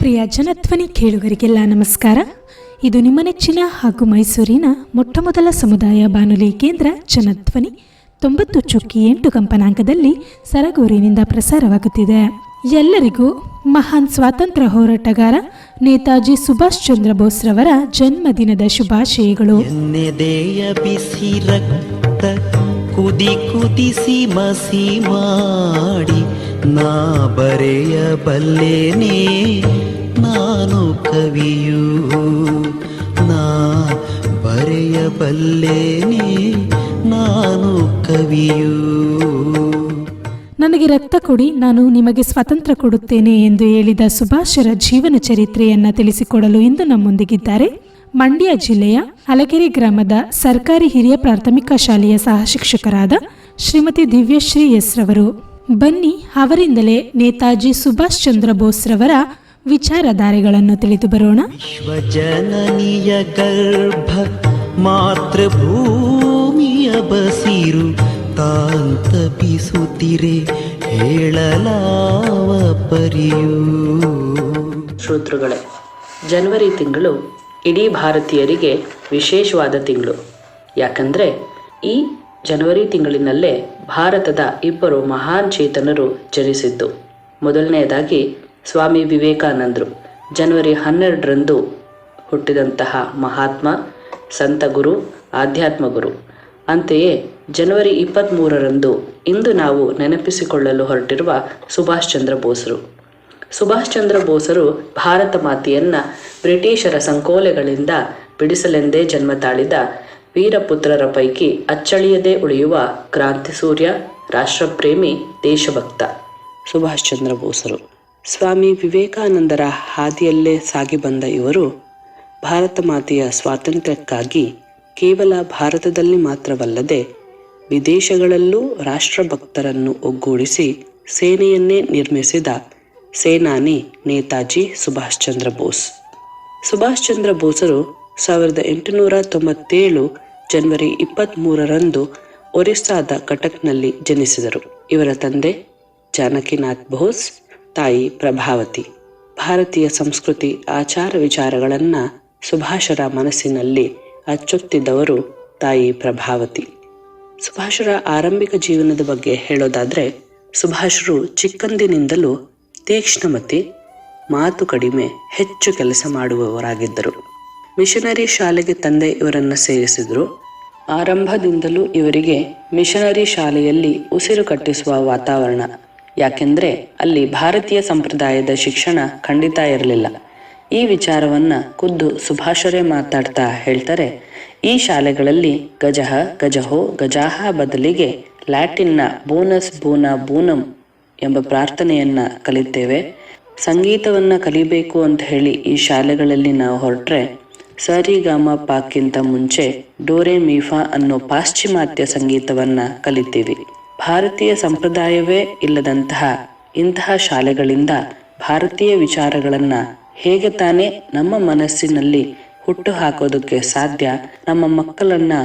ಪ್ರಿಯ ಜನಧ್ವನಿ ಕೇಳುಗರಿಗೆಲ್ಲ ನಮಸ್ಕಾರ. ಇದು ನಿಮ್ಮ ನೆಚ್ಚಿನ ಹಾಗೂ ಮೈಸೂರಿನ ಮೊಟ್ಟಮೊದಲ ಸಮುದಾಯ ಬಾನುಲಿ ಕೇಂದ್ರ ಜನಧ್ವನಿ 90.8 ಕಂಪನಾಂಕದಲ್ಲಿ ಸರಗೂರಿನಿಂದ ಪ್ರಸಾರವಾಗುತ್ತಿದೆ. ಎಲ್ಲರಿಗೂ ಮಹಾನ್ ಸ್ವಾತಂತ್ರ್ಯ ಹೋರಾಟಗಾರ ನೇತಾಜಿ ಸುಭಾಷ್ ಚಂದ್ರ ಬೋಸ್ ರವರ ಜನ್ಮದಿನದ ಶುಭಾಶಯಗಳು. ಎನ್ನೆದೆಯ ಬಿಸಿ ರಕ್ತ ಕುದಿ ಕುದಿಸಿ ಮಸಿ ಮಾಡಿ ನಾ ಬರೆಯಬಲ್ಲೆನೇ ನಾನು ಕವಿಯು, ನಾ ಬರೆಯಬಲ್ಲೆನೇ ನಾನು ಕವಿಯು. ನನಗೆ ರಕ್ತ ಕೊಡಿ, ನಾನು ನಿಮಗೆ ಸ್ವಾತಂತ್ರ್ಯ ಕೊಡುತ್ತೇನೆ ಎಂದು ಹೇಳಿದ ಸುಭಾಷರ ಜೀವನ ಚರಿತ್ರೆಯನ್ನು ತಿಳಿಸಿಕೊಡಲು ಇಂದು ನಮ್ಮೊಂದಿಗಿದ್ದಾರೆ ಮಂಡ್ಯ ಜಿಲ್ಲೆಯ ಹಲಕೆರೆ ಗ್ರಾಮದ ಸರ್ಕಾರಿ ಹಿರಿಯ ಪ್ರಾಥಮಿಕ ಶಾಲೆಯ ಸಹ ಶಿಕ್ಷಕರಾದ ಶ್ರೀಮತಿ ದಿವ್ಯಶ್ರೀ ಎಸ್ ರವರು. ಬನ್ನಿ ಅವರಿಂದಲೇ ನೇತಾಜಿ ಸುಭಾಷ್ ಚಂದ್ರ ಬೋಸ್ ರವರ ವಿಚಾರಧಾರೆಗಳನ್ನು ತಿಳಿದು ಬರೋಣ. ವಿಶ್ವಜನನಿಯ ಗರ್ಭ ಮಾತೃಭೂಮಿಯ ಬಸಿರು ತಾಂತಪಿಸುತ್ತಿರೆ ಹೇಳಲಾವ ಪರಿಯೂ. ಶ್ರೋತೃಗಳೇ, ಜನವರಿ ತಿಂಗಳು ಇಡೀ ಭಾರತೀಯರಿಗೆ ವಿಶೇಷವಾದ ತಿಂಗಳು. ಯಾಕಂದರೆ ಈ ಜನವರಿ ತಿಂಗಳಿನಲ್ಲೇ ಭಾರತದ ಇಬ್ಬರು ಮಹಾನ್ ಚೇತನರು ಜನಿಸಿದ್ದು. ಮೊದಲನೆಯದಾಗಿ ಸ್ವಾಮಿ ವಿವೇಕಾನಂದರು ಜನವರಿ 12ರಂದು ಹುಟ್ಟಿದಂತಹ ಮಹಾತ್ಮ, ಸಂತ ಗುರು, ಆಧ್ಯಾತ್ಮ ಗುರು. ಅಂತೆಯೇ ಜನವರಿ 23ರಂದು ಇಂದು ನಾವು ನೆನಪಿಸಿಕೊಳ್ಳಲು ಹೊರಟಿರುವ ಸುಭಾಷ್ ಚಂದ್ರ ಬೋಸರು. ಸುಭಾಷ್ ಚಂದ್ರ ಬೋಸರು ಭಾರತ ಮಾತೆಯನ್ನು ಬ್ರಿಟಿಷರ ಸಂಕೋಲೆಗಳಿಂದ ಬಿಡಿಸಲೆಂದೇ ಜನ್ಮ ತಾಳಿದ ವೀರಪುತ್ರರ ಪೈಕಿ ಅಚ್ಚಳಿಯದೇ ಉಳಿಯುವ ಕ್ರಾಂತಿ ಸೂರ್ಯ, ರಾಷ್ಟ್ರಪ್ರೇಮಿ, ದೇಶಭಕ್ತ ಸುಭಾಷ್ ಚಂದ್ರ ಬೋಸರು. ಸ್ವಾಮಿ ವಿವೇಕಾನಂದರ ಹಾದಿಯಲ್ಲೇ ಸಾಗಿ ಬಂದ ಇವರು ಭಾರತ ಮಾತೆಯ ಸ್ವಾತಂತ್ರ್ಯಕ್ಕಾಗಿ ಕೇವಲ ಭಾರತದಲ್ಲಿ ಮಾತ್ರವಲ್ಲದೆ ವಿದೇಶಗಳಲ್ಲೂ ರಾಷ್ಟ್ರಭಕ್ತರನ್ನು ಒಗ್ಗೂಡಿಸಿ ಸೇನೆಯನ್ನೇ ನಿರ್ಮಿಸಿದ ಸೇನಾನಿ ನೇತಾಜಿ ಸುಭಾಷ್ ಚಂದ್ರ ಬೋಸ್. ಸುಭಾಷ್ ಚಂದ್ರ ಬೋಸರು 1897 ಜನವರಿ 23ರಂದು ಒರಿಸ್ಸಾದ ಕಟಕ್ನಲ್ಲಿ ಜನಿಸಿದರು. ಇವರ ತಂದೆ ಜಾನಕಿನಾಥ್ ಬೋಸ್, ತಾಯಿ ಪ್ರಭಾವತಿ. ಭಾರತೀಯ ಸಂಸ್ಕೃತಿ, ಆಚಾರ ವಿಚಾರಗಳನ್ನು ಸುಭಾಷರ ಮನಸ್ಸಿನಲ್ಲಿ ಅಚ್ಚೊತ್ತಿದ್ದವರು ತಾಯಿ ಪ್ರಭಾವತಿ. ಸುಭಾಷರ ಆರಂಭಿಕ ಜೀವನದ ಬಗ್ಗೆ ಹೇಳೋದಾದರೆ, ಸುಭಾಷರು ಚಿಕ್ಕಂದಿನಿಂದಲೂ ತೀಕ್ಷ್ಣಮತಿ, ಮಾತು ಕಡಿಮೆ, ಹೆಚ್ಚು ಕೆಲಸ ಮಾಡುವವರಾಗಿದ್ದರು. ಮಿಷನರಿ ಶಾಲೆಗೆ ತಂದೆ ಇವರನ್ನು ಸೇರಿಸಿದರು. ಆರಂಭದಿಂದಲೂ ಇವರಿಗೆ ಮಿಷನರಿ ಶಾಲೆಯಲ್ಲಿ ಉಸಿರು ಕಟ್ಟಿಸುವ ವಾತಾವರಣ. ಯಾಕೆಂದರೆ ಅಲ್ಲಿ ಭಾರತೀಯ ಸಂಪ್ರದಾಯದ ಶಿಕ್ಷಣ ಖಂಡಿತ ಇರಲಿಲ್ಲ. ಈ ವಿಚಾರವನ್ನು ಖುದ್ದು ಸುಭಾಷರೇ ಮಾತಾಡ್ತಾ ಹೇಳ್ತಾರೆ, ಈ ಶಾಲೆಗಳಲ್ಲಿ ಗಜಃ ಗಜಹೋ ಗಜಾಹ ಬದಲಿಗೆ ಲ್ಯಾಟಿನ್ನ ಬೋನಸ್ ಬೋನಾ ಬೂನಂ ಎಂಬ ಪ್ರಾರ್ಥನೆಯನ್ನು ಕಲಿತೇವೆ. ಸಂಗೀತವನ್ನು ಕಲಿಬೇಕು ಅಂತ ಹೇಳಿ ಈ ಶಾಲೆಗಳಲ್ಲಿ ನಾವು ಹೊರಟ್ರೆ ಸರಿಗಾಮ ಪಾಕ್ಕಿಂತ ಮುಂಚೆ ಡೋರೆ ಮೀಫಾ ಅನ್ನೋ ಪಾಶ್ಚಿಮಾತ್ಯ ಸಂಗೀತವನ್ನು ಕಲಿತೀವಿ. ಭಾರತೀಯ ಸಂಪ್ರದಾಯವೇ ಇಲ್ಲದಂತಹ ಇಂತಹ ಶಾಲೆಗಳಿಂದ ಭಾರತೀಯ ವಿಚಾರಗಳನ್ನು ಹೇಗೆ ತಾನೇ ನಮ್ಮ ಮನಸ್ಸಿನಲ್ಲಿ ಹುಟ್ಟು ಹಾಕೋದಕ್ಕೆ ಸಾಧ್ಯ? ನಮ್ಮ ಮಕ್ಕಳನ್ನು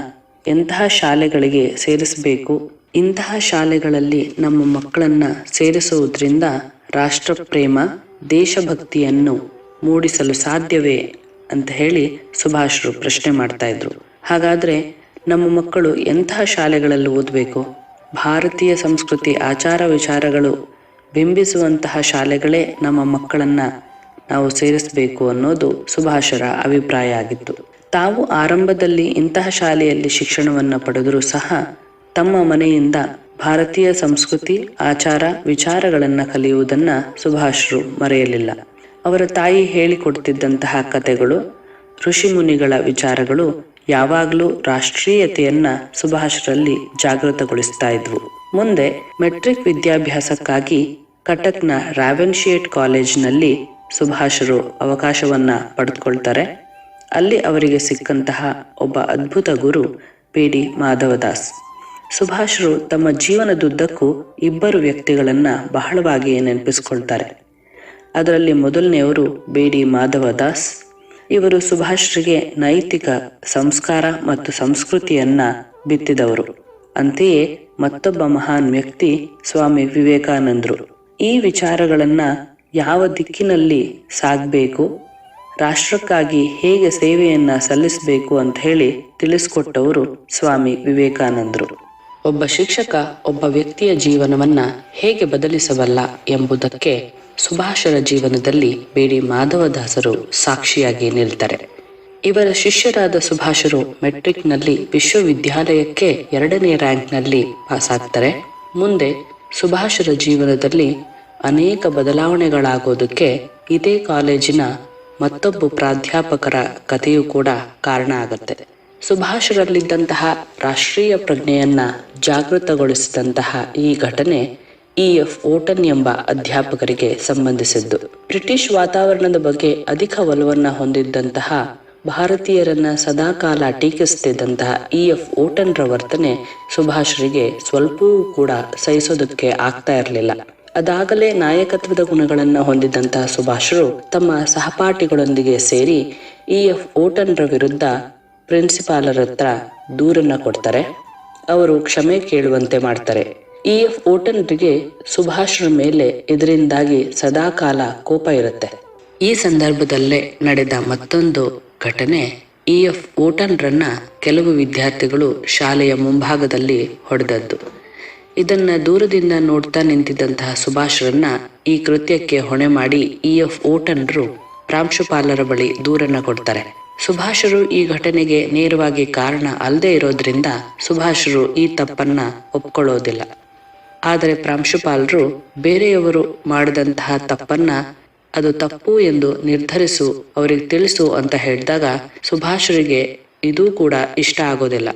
ಎಂತಹ ಶಾಲೆಗಳಿಗೆ ಸೇರಿಸಬೇಕು, ಇಂತಹ ಶಾಲೆಗಳಲ್ಲಿ ನಮ್ಮ ಮಕ್ಕಳನ್ನು ಸೇರಿಸುವುದರಿಂದ ರಾಷ್ಟ್ರಪ್ರೇಮ, ದೇಶಭಕ್ತಿಯನ್ನು ಮೂಡಿಸಲು ಸಾಧ್ಯವೇ ಅಂತ ಹೇಳಿ ಸುಭಾಷರು ಪ್ರಶ್ನೆ ಮಾಡ್ತಾ ಇದ್ರು. ಹಾಗಾದರೆ ನಮ್ಮ ಮಕ್ಕಳು ಎಂತಹ ಶಾಲೆಗಳಲ್ಲಿ ಓದಬೇಕು? ಭಾರತೀಯ ಸಂಸ್ಕೃತಿ, ಆಚಾರ ವಿಚಾರಗಳು ಬಿಂಬಿಸುವಂತಹ ಶಾಲೆಗಳೇ ನಮ್ಮ ಮಕ್ಕಳನ್ನು ನಾವು ಸೇರಿಸಬೇಕು ಅನ್ನೋದು ಸುಭಾಷರ ಅಭಿಪ್ರಾಯ ಆಗಿತ್ತು. ತಾವು ಆರಂಭದಲ್ಲಿ ಇಂತಹ ಶಾಲೆಯಲ್ಲಿ ಶಿಕ್ಷಣವನ್ನು ಪಡೆದರೂ ಸಹ ತಮ್ಮ ಮನೆಯಿಂದ ಭಾರತೀಯ ಸಂಸ್ಕೃತಿ, ಆಚಾರ ವಿಚಾರಗಳನ್ನು ಕಲಿಯುವುದನ್ನು ಸುಭಾಷರು ಮರೆಯಲಿಲ್ಲ. ಅವರ ತಾಯಿ ಹೇಳಿಕೊಡ್ತಿದ್ದಂತಹ ಕಥೆಗಳು, ಋಷಿಮುನಿಗಳ ವಿಚಾರಗಳು ಯಾವಾಗಲೂ ರಾಷ್ಟ್ರೀಯತೆಯನ್ನು ಸುಭಾಷರಲ್ಲಿ ಜಾಗೃತಗೊಳಿಸ್ತಾ ಇದ್ವು. ಮುಂದೆ ಮೆಟ್ರಿಕ್ ವಿದ್ಯಾಭ್ಯಾಸಕ್ಕಾಗಿ ಕಟಕ್ನ ರಾವೆನ್ಶಿಯೇಟ್ ಕಾಲೇಜಿನಲ್ಲಿ ಸುಭಾಷರು ಅವಕಾಶವನ್ನು ಪಡೆದುಕೊಳ್ತಾರೆ. ಅಲ್ಲಿ ಅವರಿಗೆ ಸಿಕ್ಕಂತಹ ಒಬ್ಬ ಅದ್ಭುತ ಗುರು ಪಿ.ಡಿ. ಮಾಧವದಾಸ್. ಸುಭಾಷರು ತಮ್ಮ ಜೀವನದುದ್ದಕ್ಕೂ ಇಬ್ಬರು ವ್ಯಕ್ತಿಗಳನ್ನು ಬಹಳವಾಗಿ ನೆನಪಿಸ್ಕೊಳ್ತಾರೆ. ಅದರಲ್ಲಿ ಮೊದಲನೆಯವರು ಬಿ.ಡಿ. ಮಾಧವದಾಸ್. ಇವರು ಸುಭಾಷರಿಗೆ ನೈತಿಕ ಸಂಸ್ಕಾರ ಮತ್ತು ಸಂಸ್ಕೃತಿಯನ್ನು ಬಿತ್ತಿದವರು. ಅಂತೆಯೇ ಮತ್ತೊಬ್ಬ ಮಹಾನ್ ವ್ಯಕ್ತಿ ಸ್ವಾಮಿ ವಿವೇಕಾನಂದರು. ಈ ವಿಚಾರಗಳನ್ನು ಯಾವ ದಿಕ್ಕಿನಲ್ಲಿ ಸಾಗಬೇಕು, ರಾಷ್ಟ್ರಕ್ಕಾಗಿ ಹೇಗೆ ಸೇವೆಯನ್ನ ಸಲ್ಲಿಸಬೇಕು ಅಂತ ಹೇಳಿ ತಿಳಿಸ್ಕೊಟ್ಟವರು ಸ್ವಾಮಿ ವಿವೇಕಾನಂದರು. ಒಬ್ಬ ಶಿಕ್ಷಕ ಒಬ್ಬ ವ್ಯಕ್ತಿಯ ಜೀವನವನ್ನ ಹೇಗೆ ಬದಲಿಸಬಲ್ಲ ಎಂಬುದಕ್ಕೆ ಸುಭಾಷರ ಜೀವನದಲ್ಲಿ ಬೇಡಿ ಮಾಧವದಾಸರು ಸಾಕ್ಷಿಯಾಗಿ ನಿಲ್ತಾರೆ. ಇವರ ಶಿಷ್ಯರಾದ ಸುಭಾಷರು ಮೆಟ್ರಿಕ್ನಲ್ಲಿ ವಿಶ್ವವಿದ್ಯಾಲಯಕ್ಕೆ 2ನೇ ರ್ಯಾಂಕ್ನಲ್ಲಿ ಪಾಸ್ ಆಗ್ತಾರೆ. ಮುಂದೆ ಸುಭಾಷರ ಜೀವನದಲ್ಲಿ ಅನೇಕ ಬದಲಾವಣೆಗಳಾಗೋದಕ್ಕೆ ಇದೇ ಕಾಲೇಜಿನ ಮತ್ತೊಬ್ಬ ಪ್ರಾಧ್ಯಾಪಕರ ಕಥೆಯೂ ಕೂಡ ಕಾರಣ ಆಗುತ್ತೆ. ಸುಭಾಷರಲ್ಲಿದ್ದಂತಹ ರಾಷ್ಟ್ರೀಯ ಪ್ರಜ್ಞೆಯನ್ನ ಜಾಗೃತಗೊಳಿಸಿದಂತಹ ಈ ಘಟನೆ E.F. ಓಟನ್ ಎಂಬ ಅಧ್ಯಾಪಕರಿಗೆ ಸಂಬಂಧಿಸಿದ್ದು. ಬ್ರಿಟಿಷ್ ವಾತಾವರಣದ ಬಗ್ಗೆ ಅಧಿಕ ಒಲವನ್ನ ಹೊಂದಿದ್ದಂತಹ ಭಾರತೀಯರನ್ನ ಸದಾಕಾಲ ಟೀಕಿಸುತ್ತಿದ್ದಂತಹ E.F. ಓಟನ್ರ ವರ್ತನೆ ಸುಭಾಷರಿಗೆ ಸ್ವಲ್ಪವೂ ಕೂಡ ಸಹಿಸೋದಕ್ಕೆ ಆಗ್ತಾ ಇರಲಿಲ್ಲ. ಅದಾಗಲೇ ನಾಯಕತ್ವದ ಗುಣಗಳನ್ನು ಹೊಂದಿದಂತಹ ಸುಭಾಷರು ತಮ್ಮ ಸಹಪಾಠಿಗಳೊಂದಿಗೆ ಸೇರಿ E.F. ಓಟನ್ರ ವಿರುದ್ಧ ಪ್ರಿನ್ಸಿಪಾಲರ ಹತ್ರ ದೂರನ್ನ ಕೊಡ್ತಾರೆ. ಅವರು ಕ್ಷಮೆ ಕೇಳುವಂತೆ ಮಾಡ್ತಾರೆ. E.F. ಓಟನ್ರಿಗೆ ಸುಭಾಷರ ಮೇಲೆ ಇದರಿಂದಾಗಿ ಸದಾಕಾಲ ಕೋಪ ಇರುತ್ತೆ. ಈ ಸಂದರ್ಭದಲ್ಲೇ ನಡೆದ ಮತ್ತೊಂದು ಘಟನೆ, E.F. ಓಟನ್ರನ್ನ ಕೆಲವು ವಿದ್ಯಾರ್ಥಿಗಳು ಶಾಲೆಯ ಮುಂಭಾಗದಲ್ಲಿ ಹೊಡೆದದ್ದು. ಇದನ್ನ ದೂರದಿಂದ ನೋಡ್ತಾ ನಿಂತಿದ್ದಂತಹ ಸುಭಾಷರನ್ನ ಈ ಕೃತ್ಯಕ್ಕೆ ಹೊಣೆ ಮಾಡಿ E.F. ಓಟನ್ರು ಪ್ರಾಂಶುಪಾಲರ ಬಳಿ ದೂರನ್ನ ಕೊಡ್ತಾರೆ. ಸುಭಾಷರು ಈ ಘಟನೆಗೆ ನೇರವಾಗಿ ಕಾರಣ ಅಲ್ಲದೆ ಇರೋದ್ರಿಂದ ಸುಭಾಷರು ಈ ತಪ್ಪನ್ನ ಒಪ್ಕೊಳ್ಳೋದಿಲ್ಲ. ಆದರೆ ಪ್ರಾಂಶುಪಾಲರು ಬೇರೆಯವರು ಮಾಡಿದಂತಹ ತಪ್ಪನ್ನ ಅದು ತಪ್ಪು ಎಂದು ನಿರ್ಧರಿಸು, ಅವರಿಗೆ ತಿಳಿಸು ಅಂತ ಹೇಳಿದಾಗ ಸುಭಾಷರಿಗೆ ಇದೂ ಕೂಡ ಇಷ್ಟ ಆಗೋದಿಲ್ಲ.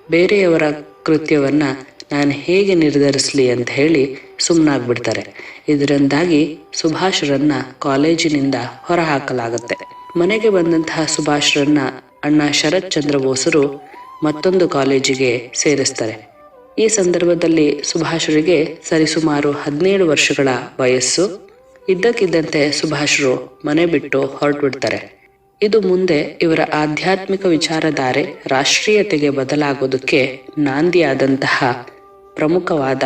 ಬೇರೆಯವರ ಕೃತ್ಯವನ್ನ ನಾನು ಹೇಗೆ ನಿರ್ಧರಿಸಲಿ ಅಂತ ಹೇಳಿ ಸುಮ್ಮನಾಗ್ಬಿಡ್ತಾರೆ. ಇದರಿಂದಾಗಿ ಸುಭಾಷರನ್ನ ಕಾಲೇಜಿನಿಂದ ಹೊರಹಾಕಲಾಗುತ್ತೆ. ಮನೆಗೆ ಬಂದಂತಹ ಸುಭಾಷರನ್ನ ಅಣ್ಣ ಶರತ್ ಚಂದ್ರ ಬೋಸರು ಮತ್ತೊಂದು ಕಾಲೇಜಿಗೆ ಸೇರಿಸ್ತಾರೆ. ಈ ಸಂದರ್ಭದಲ್ಲಿ ಸುಭಾಷರಿಗೆ ಸರಿಸುಮಾರು 17 ವರ್ಷಗಳ ವಯಸ್ಸು. ಇದ್ದಕ್ಕಿದ್ದಂತೆ ಸುಭಾಷರು ಮನೆ ಬಿಟ್ಟು ಹೊರಟುಬಿಡ್ತಾರೆ. ಇದು ಮುಂದೆ ಇವರ ಆಧ್ಯಾತ್ಮಿಕ ವಿಚಾರಧಾರೆ ರಾಷ್ಟ್ರೀಯತೆಗೆ ಬದಲಾಗೋದಕ್ಕೆ ನಾಂದಿಯಾದಂತಹ ಪ್ರಮುಖವಾದ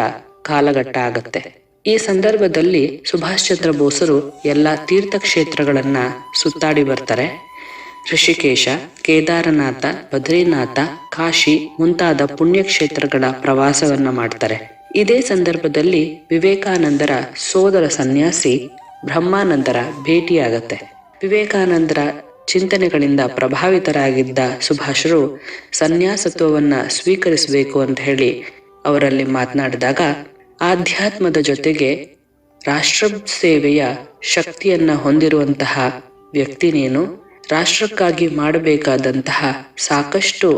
ಕಾಲಘಟ್ಟ ಆಗತ್ತೆ. ಈ ಸಂದರ್ಭದಲ್ಲಿ ಸುಭಾಷ್ ಚಂದ್ರ ಬೋಸರು ಎಲ್ಲ ತೀರ್ಥಕ್ಷೇತ್ರಗಳನ್ನ ಸುತ್ತಾಡಿ ಬರ್ತಾರೆ. ಋಷಿಕೇಶ, ಕೇದಾರನಾಥ, ಬದ್ರಿನಾಥ, ಕಾಶಿ ಮುಂತಾದ ಪುಣ್ಯಕ್ಷೇತ್ರಗಳ ಪ್ರವಾಸವನ್ನ ಮಾಡ್ತಾರೆ. ಇದೇ ಸಂದರ್ಭದಲ್ಲಿ ವಿವೇಕಾನಂದರ ಸೋದರ ಸನ್ಯಾಸಿ ಬ್ರಹ್ಮಾನಂದರ ಭೇಟಿಯಾಗತ್ತೆ. ವಿವೇಕಾನಂದರ ಚಿಂತನೆಗಳಿಂದ ಪ್ರಭಾವಿತರಾಗಿದ್ದ ಸುಭಾಷರು ಸನ್ಯಾಸತ್ವವನ್ನ ಸ್ವೀಕರಿಸಬೇಕು ಅಂತ ಹೇಳಿ ಅವರಲ್ಲಿ ಮಾತನಾಡಿದಾಗ, ಆಧ್ಯಾತ್ಮದ ಜೊತೆಗೆ ರಾಷ್ಟ್ರ ಸೇವೆಯ ಶಕ್ತಿಯನ್ನ ಹೊಂದಿರುವಂತಹ ವ್ಯಕ್ತಿ ನೀನು. ರಾಷ್ಟ್ರಕ್ಕಾಗಿ ಮಾಡಬೇಕಾದಂತಹ ಸಾಕಷ್ಟು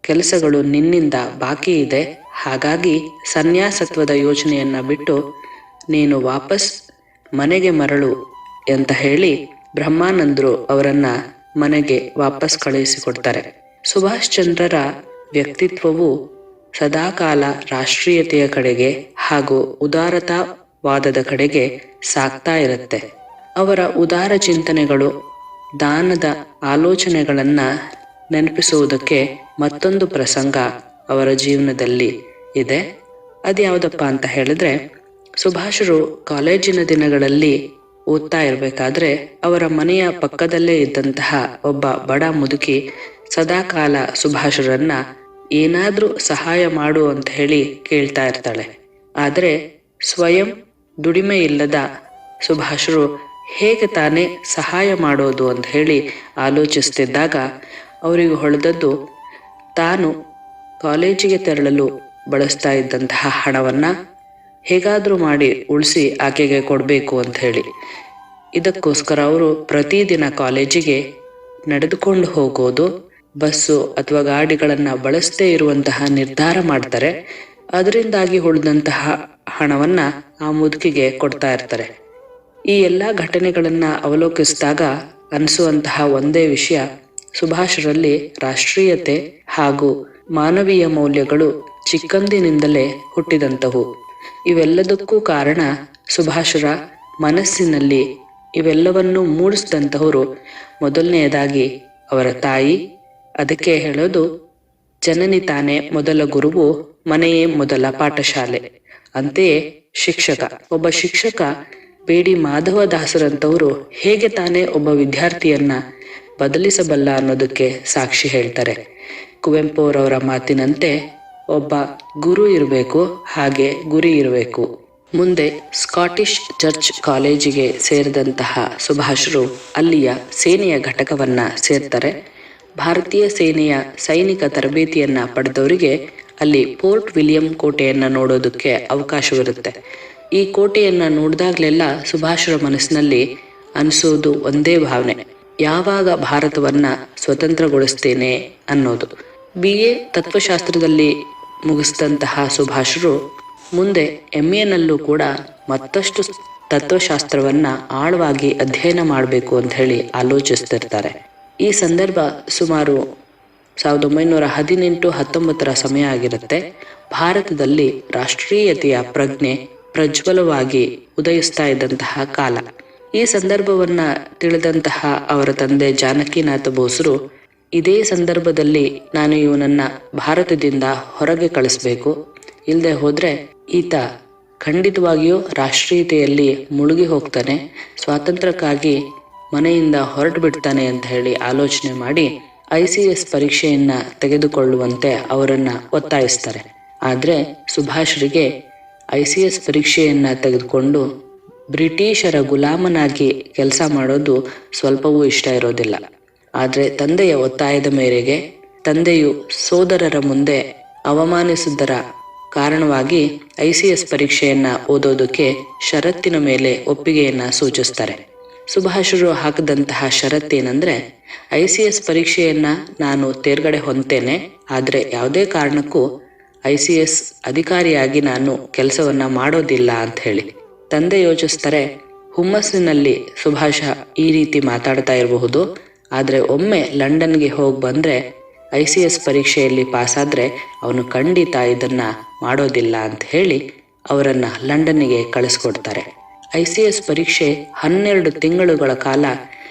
ಕೆಲಸಗಳು ನಿನ್ನಿಂದ ಬಾಕಿ ಇದೆ. ಹಾಗಾಗಿ ಸನ್ಯಾಸತ್ವದ ಯೋಚನೆಯನ್ನ ಬಿಟ್ಟು ನೀನು ವಾಪಸ್ ಮನೆಗೆ ಮರಳು ಅಂತ ಹೇಳಿ ಬ್ರಹ್ಮಾನಂದರು ಅವರನ್ನ ಮನೆಗೆ ವಾಪಸ್ ಕಳುಹಿಸಿಕೊಡ್ತಾರೆ. ಸುಭಾಷ್ ಚಂದ್ರರ ವ್ಯಕ್ತಿತ್ವವು ಸದಾಕಾಲ ರಾಷ್ಟ್ರೀಯತೆಯ ಕಡೆಗೆ ಹಾಗೂ ಉದಾರತಾವಾದದ ಕಡೆಗೆ ಸಾಗ್ತಾ ಇರುತ್ತೆ. ಅವರ ಉದಾರ ಚಿಂತನೆಗಳು, ದಾನದ ಆಲೋಚನೆಗಳನ್ನ ನೆನಪಿಸುವುದಕ್ಕೆ ಮತ್ತೊಂದು ಪ್ರಸಂಗ ಅವರ ಜೀವನದಲ್ಲಿ ಇದೆ. ಅದ್ಯಾವುದಪ್ಪ ಅಂತ ಹೇಳಿದ್ರೆ, ಸುಭಾಷರು ಕಾಲೇಜಿನ ದಿನಗಳಲ್ಲಿ ಓದ್ತಾ ಇರಬೇಕಾದ್ರೆ ಅವರ ಮನೆಯ ಪಕ್ಕದಲ್ಲೇ ಇದ್ದಂತಹ ಒಬ್ಬ ಬಡ ಮುದುಕಿ ಸದಾಕಾಲ ಸುಭಾಷರನ್ನ ಏನಾದ್ರೂ ಸಹಾಯ ಮಾಡು ಅಂತ ಹೇಳಿ ಕೇಳ್ತಾ ಇರ್ತಾಳೆ. ಆದರೆ ಸ್ವಯಂ ದುಡಿಮೆ ಇಲ್ಲದ ಸುಭಾಷರು ಹೇಗೆ ತಾನೇ ಸಹಾಯ ಮಾಡೋದು ಅಂತ ಹೇಳಿ ಆಲೋಚಿಸ್ತಿದ್ದಾಗ ಅವರಿಗೆ ಹೊಳೆದದ್ದು, ತಾನು ಕಾಲೇಜಿಗೆ ತೆರಳಲು ಬಳಸ್ತಾ ಇದ್ದಂತಹ ಹಣವನ್ನ ಹೇಗಾದ್ರೂ ಮಾಡಿ ಉಳಿಸಿ ಆಕೆಗೆ ಕೊಡಬೇಕು ಅಂತ ಹೇಳಿ. ಇದಕ್ಕೋಸ್ಕರ ಅವರು ಪ್ರತಿದಿನ ಕಾಲೇಜಿಗೆ ನಡೆದುಕೊಂಡು ಹೋಗೋದು, ಬಸ್ಸು ಅಥವಾ ಗಾಡಿಗಳನ್ನ ಬಳಸದೇ ಇರುವಂತಹ ನಿರ್ಧಾರ ಮಾಡ್ತಾರೆ. ಅದರಿಂದಾಗಿ ಉಳಿದಂತಹ ಹಣವನ್ನ ಆ ಮುದುಕಿಗೆ ಕೊಡ್ತಾ ಇರ್ತಾರೆ. ಈ ಎಲ್ಲಾ ಘಟನೆಗಳನ್ನ ಅವಲೋಕಿಸಿದಾಗ ಅನಿಸುವಂತಹ ಒಂದೇ ವಿಷಯ, ಸುಭಾಷರಲ್ಲಿ ರಾಷ್ಟ್ರೀಯತೆ ಹಾಗೂ ಮಾನವೀಯ ಮೌಲ್ಯಗಳು ಚಿಕ್ಕಂದಿನಿಂದಲೇ ಹುಟ್ಟಿದಂತವು. ಇವೆಲ್ಲದಕ್ಕೂ ಕಾರಣ ಸುಭಾಷರ ಮನಸ್ಸಿನಲ್ಲಿ ಇವೆಲ್ಲವನ್ನೂ ಮೂಡಿಸಿದಂತಹವರು ಮೊದಲನೆಯದಾಗಿ ಅವರ ತಾಯಿ. ಅದಕ್ಕೆ ಹೇಳೋದು, ಜನನಿ ತಾನೇ ಮೊದಲ ಗುರುವು, ಮನೆಯೇ ಮೊದಲ ಪಾಠಶಾಲೆ. ಅಂತೆಯೇ ಶಿಕ್ಷಕ. ಒಬ್ಬ ಶಿಕ್ಷಕ ಬೇಡಿ ಮಾಧವದಾಸರಂತವರು ಹೇಗೆ ತಾನೇ ಒಬ್ಬ ವಿದ್ಯಾರ್ಥಿಯನ್ನ ಬದಲಿಸಬಲ್ಲ ಅನ್ನೋದಕ್ಕೆ ಸಾಕ್ಷಿ ಹೇಳ್ತಾರೆ. ಕುವೆಂಪು ಅವರವರ ಮಾತಿನಂತೆ ಒಬ್ಬ ಗುರು ಇರಬೇಕು, ಹಾಗೆ ಗುರಿ ಇರಬೇಕು. ಮುಂದೆ ಸ್ಕಾಟಿಷ್ ಚರ್ಚ್ ಕಾಲೇಜಿಗೆ ಸೇರಿದಂತಹ ಸುಭಾಷರು ಅಲ್ಲಿಯ ಸೇನೆಯ ಘಟಕವನ್ನ ಸೇರ್ತಾರೆ. ಭಾರತೀಯ ಸೇನೆಯ ಸೈನಿಕ ತರಬೇತಿಯನ್ನ ಪಡೆದವರಿಗೆ ಅಲ್ಲಿ ಫೋರ್ಟ್ ವಿಲಿಯಂ ಕೋಟೆಯನ್ನ ನೋಡೋದಕ್ಕೆ ಅವಕಾಶವಿರುತ್ತೆ. ಈ ಕೋಟೆಯನ್ನ ನೋಡಿದಾಗ್ಲೆಲ್ಲ ಸುಭಾಷರ ಮನಸ್ಸಿನಲ್ಲಿ ಅನಿಸೋದು ಒಂದೇ ಭಾವನೆ, ಯಾವಾಗ ಭಾರತವನ್ನ ಸ್ವತಂತ್ರಗೊಳಿಸ್ತೇನೆ ಅನ್ನೋದು. BA ತತ್ವಶಾಸ್ತ್ರದಲ್ಲಿ ಮುಗಿಸಿದಂತಹ ಸುಭಾಷರು ಮುಂದೆ MAನಲ್ಲೂ ಕೂಡ ಮತ್ತಷ್ಟು ತತ್ವಶಾಸ್ತ್ರವನ್ನ ಆಳವಾಗಿ ಅಧ್ಯಯನ ಮಾಡಬೇಕು ಅಂತ ಹೇಳಿ ಆಲೋಚಿಸ್ತಿರ್ತಾರೆ. ಈ ಸಂದರ್ಭ ಸುಮಾರು 1918-19 ಸಮಯ ಆಗಿರುತ್ತೆ. ಭಾರತದಲ್ಲಿ ರಾಷ್ಟ್ರೀಯತೆಯ ಪ್ರಜ್ಞೆ ಪ್ರಜ್ವಲವಾಗಿ ಉದಯಿಸ್ತಾ ಇದ್ದಂತಹ ಕಾಲ. ಈ ಸಂದರ್ಭವನ್ನ ತಿಳಿದಂತಹ ಅವರ ತಂದೆ ಜಾನಕಿನಾಥ ಬೋಸರು, ಇದೇ ಸಂದರ್ಭದಲ್ಲಿ ನಾನು ಇವನನ್ನ ಭಾರತದಿಂದ ಹೊರಗೆ ಕಳಿಸ್ಬೇಕು, ಇಲ್ಲದೆ ಹೋದ್ರೆ ಈತ ಖಂಡಿತವಾಗಿಯೂ ರಾಷ್ಟ್ರೀಯತೆಯಲ್ಲಿ ಮುಳುಗಿ ಹೋಗ್ತಾನೆ, ಸ್ವಾತಂತ್ರ್ಯಕ್ಕಾಗಿ ಮನೆಯಿಂದ ಹೊರಟು ಬಿಡ್ತಾನೆ ಅಂತ ಹೇಳಿ ಆಲೋಚನೆ ಮಾಡಿ ICS ಪರೀಕ್ಷೆಯನ್ನ ತೆಗೆದುಕೊಳ್ಳುವಂತೆ ಅವರನ್ನ ಒತ್ತಾಯಿಸ್ತಾರೆ. ಆದ್ರೆ ಸುಭಾಷರಿಗೆ ICS ಪರೀಕ್ಷೆಯನ್ನ ತೆಗೆದುಕೊಂಡು ಬ್ರಿಟಿಷರ ಗುಲಾಮನಾಗಿ ಕೆಲಸ ಮಾಡೋದು ಸ್ವಲ್ಪವೂ ಇಷ್ಟ ಇರೋದಿಲ್ಲ. ಆದ್ರೆ ತಂದೆಯ ಒತ್ತಾಯದ ಮೇರೆಗೆ, ತಂದೆಯು ಸೋದರರ ಮುಂದೆ ಅವಮಾನಿಸಿದ್ದರ ಕಾರಣವಾಗಿ ICS ಪರೀಕ್ಷೆಯನ್ನ ಓದೋದಕ್ಕೆ ಷರತ್ತಿನ ಮೇಲೆ ಒಪ್ಪಿಗೆಯನ್ನ ಸೂಚಿಸ್ತಾರೆ. ಸುಭಾಷರು ಹಾಕಿದಂತಹ ಷರತ್ತೇನೆಂದ್ರೆ, ICS ಪರೀಕ್ಷೆಯನ್ನ ನಾನು ತೇರ್ಗಡೆ ಹೊಂದ್ತೇನೆ, ಆದ್ರೆ ಯಾವುದೇ ಕಾರಣಕ್ಕೂ ICS ಅಧಿಕಾರಿಯಾಗಿ ನಾನು ಕೆಲಸವನ್ನ ಮಾಡೋದಿಲ್ಲ ಅಂತ ಹೇಳಿ. ತಂದೆ ಯೋಚಿಸ್ತಾರೆ, ಹುಮ್ಮಸ್ಸಿನಲ್ಲಿ ಸುಭಾಷ ಈ ರೀತಿ ಮಾತಾಡ್ತಾ ಇರಬಹುದು, ಆದ್ರೆ ಒಮ್ಮೆ ಲಂಡನ್ಗೆ ಹೋಗಿ ಬಂದ್ರೆ ICS ಪರೀಕ್ಷೆಯಲ್ಲಿ ಪಾಸಾದ್ರೆ ಅವನು ಖಂಡಿತ ಇದನ್ನ ಮಾಡೋದಿಲ್ಲ ಅಂತ ಹೇಳಿ ಅವರನ್ನ ಲಂಡನ್ನಿಗೆ ಕಳಿಸ್ಕೊಡ್ತಾರೆ. ICS ಪರೀಕ್ಷೆ 12 ತಿಂಗಳುಗಳ ಕಾಲ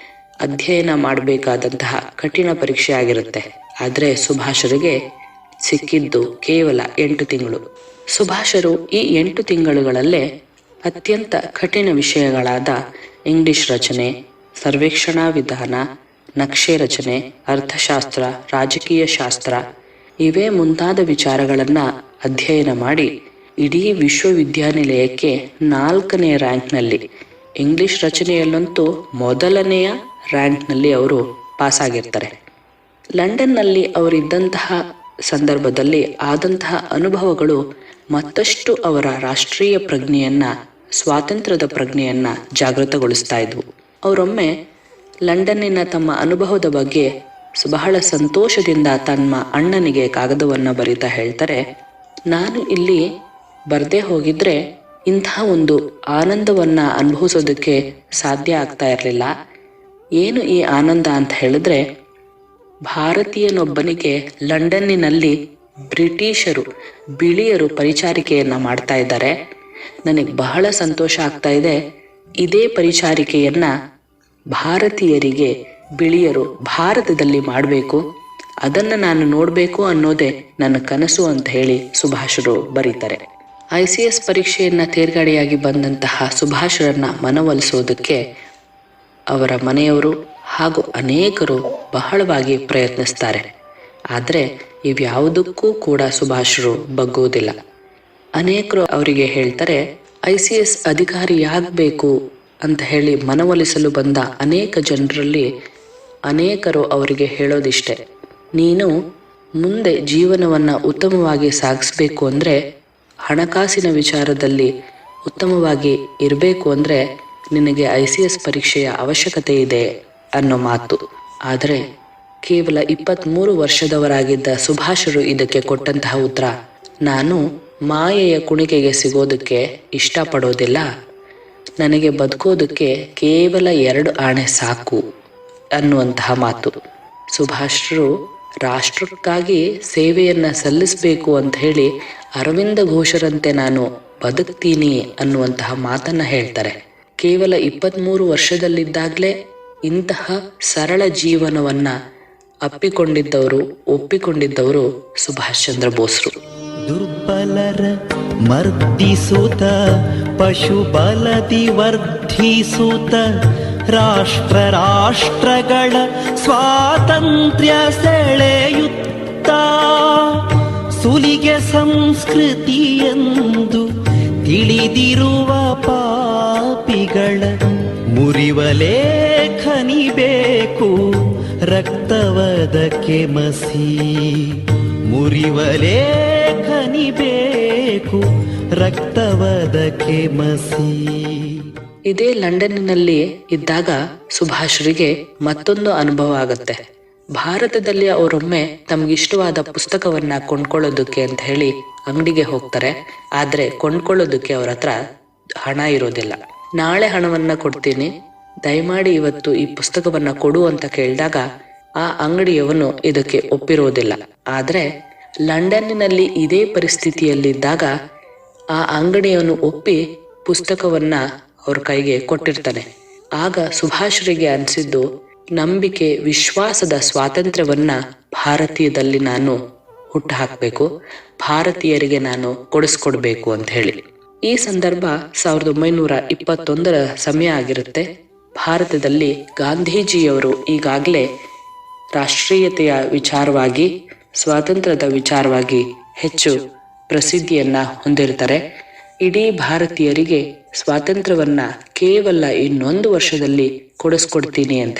ಅಧ್ಯಯನ ಮಾಡಬೇಕಾದಂತಹ ಕಠಿಣ ಪರೀಕ್ಷೆ ಆಗಿರುತ್ತೆ. ಆದ್ರೆ ಸುಭಾಷರಿಗೆ ಸಿಕ್ಕಿದ್ದು ಕೇವಲ 8 ತಿಂಗಳು. ಸುಭಾಷರು ಈ 8 ತಿಂಗಳುಗಳಲ್ಲೇ ಅತ್ಯಂತ ಕಠಿಣ ವಿಷಯಗಳಾದ ಇಂಗ್ಲಿಷ್ ರಚನೆ, ಸರ್ವೇಕ್ಷಣಾ ವಿಧಾನ, ನಕ್ಷೆ ರಚನೆ, ಅರ್ಥಶಾಸ್ತ್ರ, ರಾಜಕೀಯ ಶಾಸ್ತ್ರ ಇವೇ ಮುಂತಾದ ವಿಚಾರಗಳನ್ನ ಅಧ್ಯಯನ ಮಾಡಿ ಇಡೀ ವಿಶ್ವವಿದ್ಯಾನಿಲಯಕ್ಕೆ 4ನೇ ರ್ಯಾಂಕ್ನಲ್ಲಿ, ಇಂಗ್ಲಿಷ್ ರಚನೆಯಲ್ಲಂತೂ ಮೊದಲನೆಯ ರ್ಯಾಂಕ್ನಲ್ಲಿ ಅವರು ಪಾಸಾಗಿರ್ತಾರೆ. ಲಂಡನ್ನಲ್ಲಿ ಅವರಿದ್ದಂತಹ ಸಂದರ್ಭದಲ್ಲಿ ಆದಂತಹ ಅನುಭವಗಳು ಮತ್ತಷ್ಟು ಅವರ ರಾಷ್ಟ್ರೀಯ ಪ್ರಜ್ಞೆಯನ್ನ, ಸ್ವಾತಂತ್ರ್ಯದ ಪ್ರಜ್ಞೆಯನ್ನ ಜಾಗೃತಗೊಳಿಸ್ತಾ ಇದ್ವು. ಅವರೊಮ್ಮೆ ಲಂಡನ್ನಿನ ತಮ್ಮ ಅನುಭವದ ಬಗ್ಗೆ ಬಹಳ ಸಂತೋಷದಿಂದ ತಮ್ಮ ಅಣ್ಣನಿಗೆ ಕಾಗದವನ್ನ ಬರೀತಾ ಹೇಳ್ತಾರೆ, ನಾನು ಇಲ್ಲಿ ಬರ್ದೇ ಹೋಗಿದ್ರೆ ಇಂಥ ಒಂದು ಆನಂದವನ್ನ ಅನುಭವಿಸೋದಕ್ಕೆ ಸಾಧ್ಯ ಆಗ್ತಾ ಇರಲಿಲ್ಲ. ಏನು ಈ ಆನಂದ ಅಂತ ಹೇಳಿದ್ರೆ, ಭಾರತೀಯನೊಬ್ಬನಿಗೆ ಲಂಡನ್ನಿನಲ್ಲಿ ಬ್ರಿಟಿಷರು, ಬಿಳಿಯರು ಪರಿಚಾರಿಕೆಯನ್ನ ಮಾಡ್ತಾ ಇದ್ದಾರೆ. ನನಗೆ ಬಹಳ ಸಂತೋಷ ಆಗ್ತಾ ಇದೆ. ಇದೇ ಪರಿಚಾರಿಕೆಯನ್ನ ಭಾರತೀಯರಿಗೆ ಬಿಳಿಯರು ಭಾರತದಲ್ಲಿ ಮಾಡಬೇಕು, ಅದನ್ನ ನಾನು ನೋಡಬೇಕು ಅನ್ನೋದೇ ನನ್ನ ಕನಸು ಅಂತ ಹೇಳಿ ಸುಭಾಷರು ಬರೀತಾರೆ. ICS ಪರೀಕ್ಷೆಯನ್ನ ತೇರ್ಗಡೆಯಾಗಿ ಬಂದಂತಹ ಸುಭಾಷರನ್ನ ಮನವೊಲಿಸೋದಕ್ಕೆ ಅವರ ಮನೆಯವರು ಹಾಗೂ ಅನೇಕರು ಬಹಳವಾಗಿ ಪ್ರಯತ್ನಿಸ್ತಾರೆ. ಆದರೆ ಇವ್ಯಾವುದಕ್ಕೂ ಕೂಡ ಸುಭಾಷರು ಬಗ್ಗುವುದಿಲ್ಲ. ಅನೇಕರು ಅವರಿಗೆ ಹೇಳ್ತಾರೆ, ICS ಅಧಿಕಾರಿಯಾಗಬೇಕು ಅಂತ ಹೇಳಿ ಮನವೊಲಿಸಲು ಬಂದ ಅನೇಕ ಜನರಲ್ಲಿ ಅನೇಕರು ಅವರಿಗೆ ಹೇಳೋದಿಷ್ಟೆ, ನೀನು ಮುಂದೆ ಜೀವನವನ್ನ ಉತ್ತಮವಾಗಿ ಸಾಗಿಸ್ಬೇಕು ಅಂದ್ರೆ, ಹಣಕಾಸಿನ ವಿಚಾರದಲ್ಲಿ ಉತ್ತಮವಾಗಿ ಇರಬೇಕು ಅಂದ್ರೆ ನಿನಗೆ ICS ಪರೀಕ್ಷೆಯ ಅವಶ್ಯಕತೆ ಇದೆ ಅನ್ನೋ ಮಾತು. ಆದರೆ ಕೇವಲ 23 ವರ್ಷದವರಾಗಿದ್ದ ಸುಭಾಷರು ಇದಕ್ಕೆ ಕೊಟ್ಟಂತಹ ಉತ್ತರ, ನಾನು ಮಾಯೆಯ ಕುಣಿಕೆಗೆ ಸಿಗೋದಕ್ಕೆ ಇಷ್ಟಪಡೋದಿಲ್ಲ, ನನಗೆ ಬದುಕೋದಕ್ಕೆ ಕೇವಲ 2 ಆಣೆ ಸಾಕು ಅನ್ನುವಂತಹ ಮಾತು. ಸುಭಾಷರು ರಾಷ್ಟ್ರಕ್ಕಾಗಿ ಸೇವೆಯನ್ನ ಸಲ್ಲಿಸಬೇಕು ಅಂತ ಹೇಳಿ ಅರವಿಂದ ಘೋಷರಂತೆ ನಾನು ಬದುಕ್ತೀನಿ ಅನ್ನುವಂತಹ ಮಾತನ್ನ ಹೇಳ್ತಾರೆ. ಕೇವಲ 23 ವರ್ಷದಲ್ಲಿದ್ದಾಗಲೇ ಇಂತಹ ಸರಳ ಜೀವನವನ್ನ ಒಪ್ಪಿಕೊಂಡಿದ್ದವರು ಸುಭಾಷ್ ಚಂದ್ರ ಬೋಸ್ರು. ದುರ್ಬಲರ ಮರ್ದಿಸುತ್ತ ಪಶುಬಲದಿ ವರ್ಧಿಸುತ್ತ ರಾಷ್ಟ್ರಗಳ ಸ್ವಾತಂತ್ರ್ಯ ಸೆಳೆಯುತ್ತ ಸುಲಿಗೆ ಸಂಸ್ಕೃತಿಯೆಂದು ತಿಳಿದಿರುವ ಪಾಪಿಗಳ ಮುರಿವ ಲೇಖನಿ ಬೇಕು ರಕ್ತವದಕ್ಕೆ ಮಸಿ ಮುರಿವ ಲೇಖನಿ ಬೇಕು ರಕ್ತವದಕ್ಕೆ ಮಸಿ. ಇದೇ ಲಂಡನ್ನಿನಲ್ಲಿ ಇದ್ದಾಗ ಸುಭಾಷ್ರಿಗೆ ಮತ್ತೊಂದು ಅನುಭವ ಆಗತ್ತೆ. ಭಾರತದಲ್ಲಿ ಅವರೊಮ್ಮೆ ತಮಗಿಷ್ಟವಾದ ಪುಸ್ತಕವನ್ನ ಕೊಂಡ್ಕೊಳ್ಳೋದಕ್ಕೆ ಅಂತ ಹೇಳಿ ಅಂಗಡಿಗೆ ಹೋಗ್ತಾರೆ. ಆದ್ರೆ ಕೊಂಡ್ಕೊಳ್ಳೋದಕ್ಕೆ ಅವ್ರ ಹತ್ರ ಹಣ ಇರೋದಿಲ್ಲ. ನಾಳೆ ಹಣವನ್ನ ಕೊಡ್ತೀನಿ, ದಯಮಾಡಿ ಇವತ್ತು ಈ ಪುಸ್ತಕವನ್ನ ಕೊಡು ಅಂತ ಕೇಳಿದಾಗ ಆ ಅಂಗಡಿಯವನು ಇದಕ್ಕೆ ಒಪ್ಪಿರೋದಿಲ್ಲ. ಆದ್ರೆ ಲಂಡನ್ನಿನಲ್ಲಿ ಇದೇ ಪರಿಸ್ಥಿತಿಯಲ್ಲಿದ್ದಾಗ ಆ ಅಂಗಡಿಯವನು ಒಪ್ಪಿ ಪುಸ್ತಕವನ್ನ ಅವ್ರ ಕೈಗೆ ಕೊಟ್ಟಿರ್ತಾನೆ. ಆಗ ಸುಭಾಷ್ರಿಗೆ ಅನಿಸಿದ್ದು, ನಂಬಿಕೆ ವಿಶ್ವಾಸದ ಸ್ವಾತಂತ್ರ್ಯವನ್ನ ಭಾರತೀಯದಲ್ಲಿ ನಾನು ಹುಟ್ಟು ಹಾಕಬೇಕು, ಭಾರತೀಯರಿಗೆ ನಾನು ಕೊಡಿಸ್ಕೊಡ್ಬೇಕು ಅಂತ ಹೇಳಿ. ಈ ಸಂದರ್ಭ 1921 ಸಮಯ ಆಗಿರುತ್ತೆ. ಭಾರತದಲ್ಲಿ ಗಾಂಧೀಜಿಯವರು ಈಗಾಗಲೇ ರಾಷ್ಟ್ರೀಯತೆಯ ವಿಚಾರವಾಗಿ, ಸ್ವಾತಂತ್ರ್ಯದ ವಿಚಾರವಾಗಿ ಹೆಚ್ಚು ಪ್ರಸಿದ್ಧಿಯನ್ನ ಹೊಂದಿರ್ತಾರೆ. ಇಡೀ ಭಾರತೀಯರಿಗೆ ಸ್ವಾತಂತ್ರ್ಯವನ್ನ ಕೇವಲ ಇನ್ನೊಂದು ವರ್ಷದಲ್ಲಿ ಕೊಡಿಸ್ಕೊಡ್ತೀನಿ ಅಂತ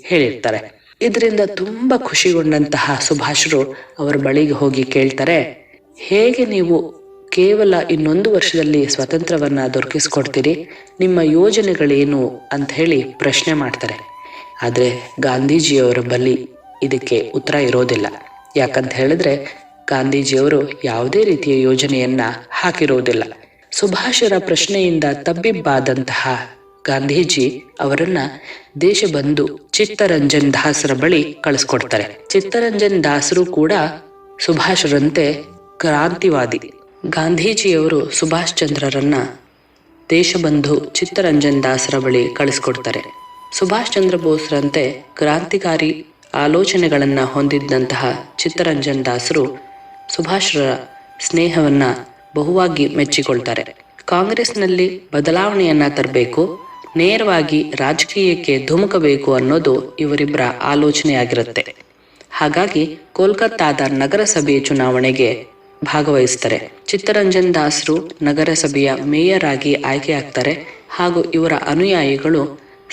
ಹೇಳಿರ್ತಾರೆ. ಇದರಿಂದ ತುಂಬಾ ಖುಷಿಗೊಂಡಂತಹ ಸುಭಾಷ್ರು ಅವರ ಬಳಿಗೆ ಹೋಗಿ ಕೇಳ್ತಾರೆ, ಹೇಗೆ ನೀವು ಕೇವಲ ಇನ್ನೊಂದು ವರ್ಷದಲ್ಲಿ ಸ್ವಾತಂತ್ರ್ಯವನ್ನ ದೊರಕಿಸ್ಕೊಡ್ತೀರಿ, ನಿಮ್ಮ ಯೋಜನೆಗಳೇನು ಅಂತ ಹೇಳಿ ಪ್ರಶ್ನೆ ಮಾಡ್ತಾರೆ. ಆದ್ರೆ ಗಾಂಧೀಜಿಯವರ ಬಳಿ ಇದಕ್ಕೆ ಉತ್ತರ ಇರೋದಿಲ್ಲ. ಯಾಕಂತ ಹೇಳಿದ್ರೆ ಗಾಂಧೀಜಿಯವರು ಯಾವುದೇ ರೀತಿಯ ಯೋಜನೆಯನ್ನ ಹಾಕಿರೋದಿಲ್ಲ. ಸುಭಾಷರ ಪ್ರಶ್ನೆಯಿಂದ ತಬ್ಬಿಬ್ಬಾದಂತಹ ಗಾಂಧೀಜಿ ಅವರನ್ನ ದೇಶಬಂಧು ಚಿತ್ತರಂಜನ್ ದಾಸರ ಬಳಿ ಕಳಿಸ್ಕೊಡ್ತಾರೆ. ಚಿತ್ತರಂಜನ್ ದಾಸರು ಕೂಡ ಸುಭಾಷರಂತೆ ಕ್ರಾಂತಿವಾದಿ. ಗಾಂಧೀಜಿಯವರು ಸುಭಾಷ್ ಚಂದ್ರರನ್ನ ದೇಶಬಂಧು ಚಿತ್ತರಂಜನ್ ದಾಸರ ಬಳಿ ಕಳಿಸ್ಕೊಡ್ತಾರೆ. ಸುಭಾಷ್ ಚಂದ್ರ ಬೋಸ್ರಂತೆ ಕ್ರಾಂತಿಕಾರಿ ಆಲೋಚನೆಗಳನ್ನ ಹೊಂದಿದ್ದಂತಹ ಚಿತ್ತರಂಜನ್ ದಾಸರು ಸುಭಾಷ್ರ ಸ್ನೇಹವನ್ನ ಬಹುವಾಗಿ ಮೆಚ್ಚಿಕೊಳ್ತಾರೆ. ಕಾಂಗ್ರೆಸ್ನಲ್ಲಿ ಬದಲಾವಣೆಯನ್ನ ತರಬೇಕು, ನೇರವಾಗಿ ರಾಜಕೀಯಕ್ಕೆ ಧುಮುಕಬೇಕು ಅನ್ನೋದು ಇವರಿಬ್ಬರ ಆಲೋಚನೆಯಾಗಿರುತ್ತೆ. ಹಾಗಾಗಿ ಕೋಲ್ಕತ್ತಾದ ನಗರಸಭೆಯ ಚುನಾವಣೆಗೆ ಭಾಗವಹಿಸ್ತಾರೆ. ಚಿತ್ತರಂಜನ್ ದಾಸರು ನಗರಸಭೆಯ ಮೇಯರ್ ಆಗಿ ಆಯ್ಕೆ ಆಗ್ತಾರೆ ಹಾಗೂ ಇವರ ಅನುಯಾಯಿಗಳು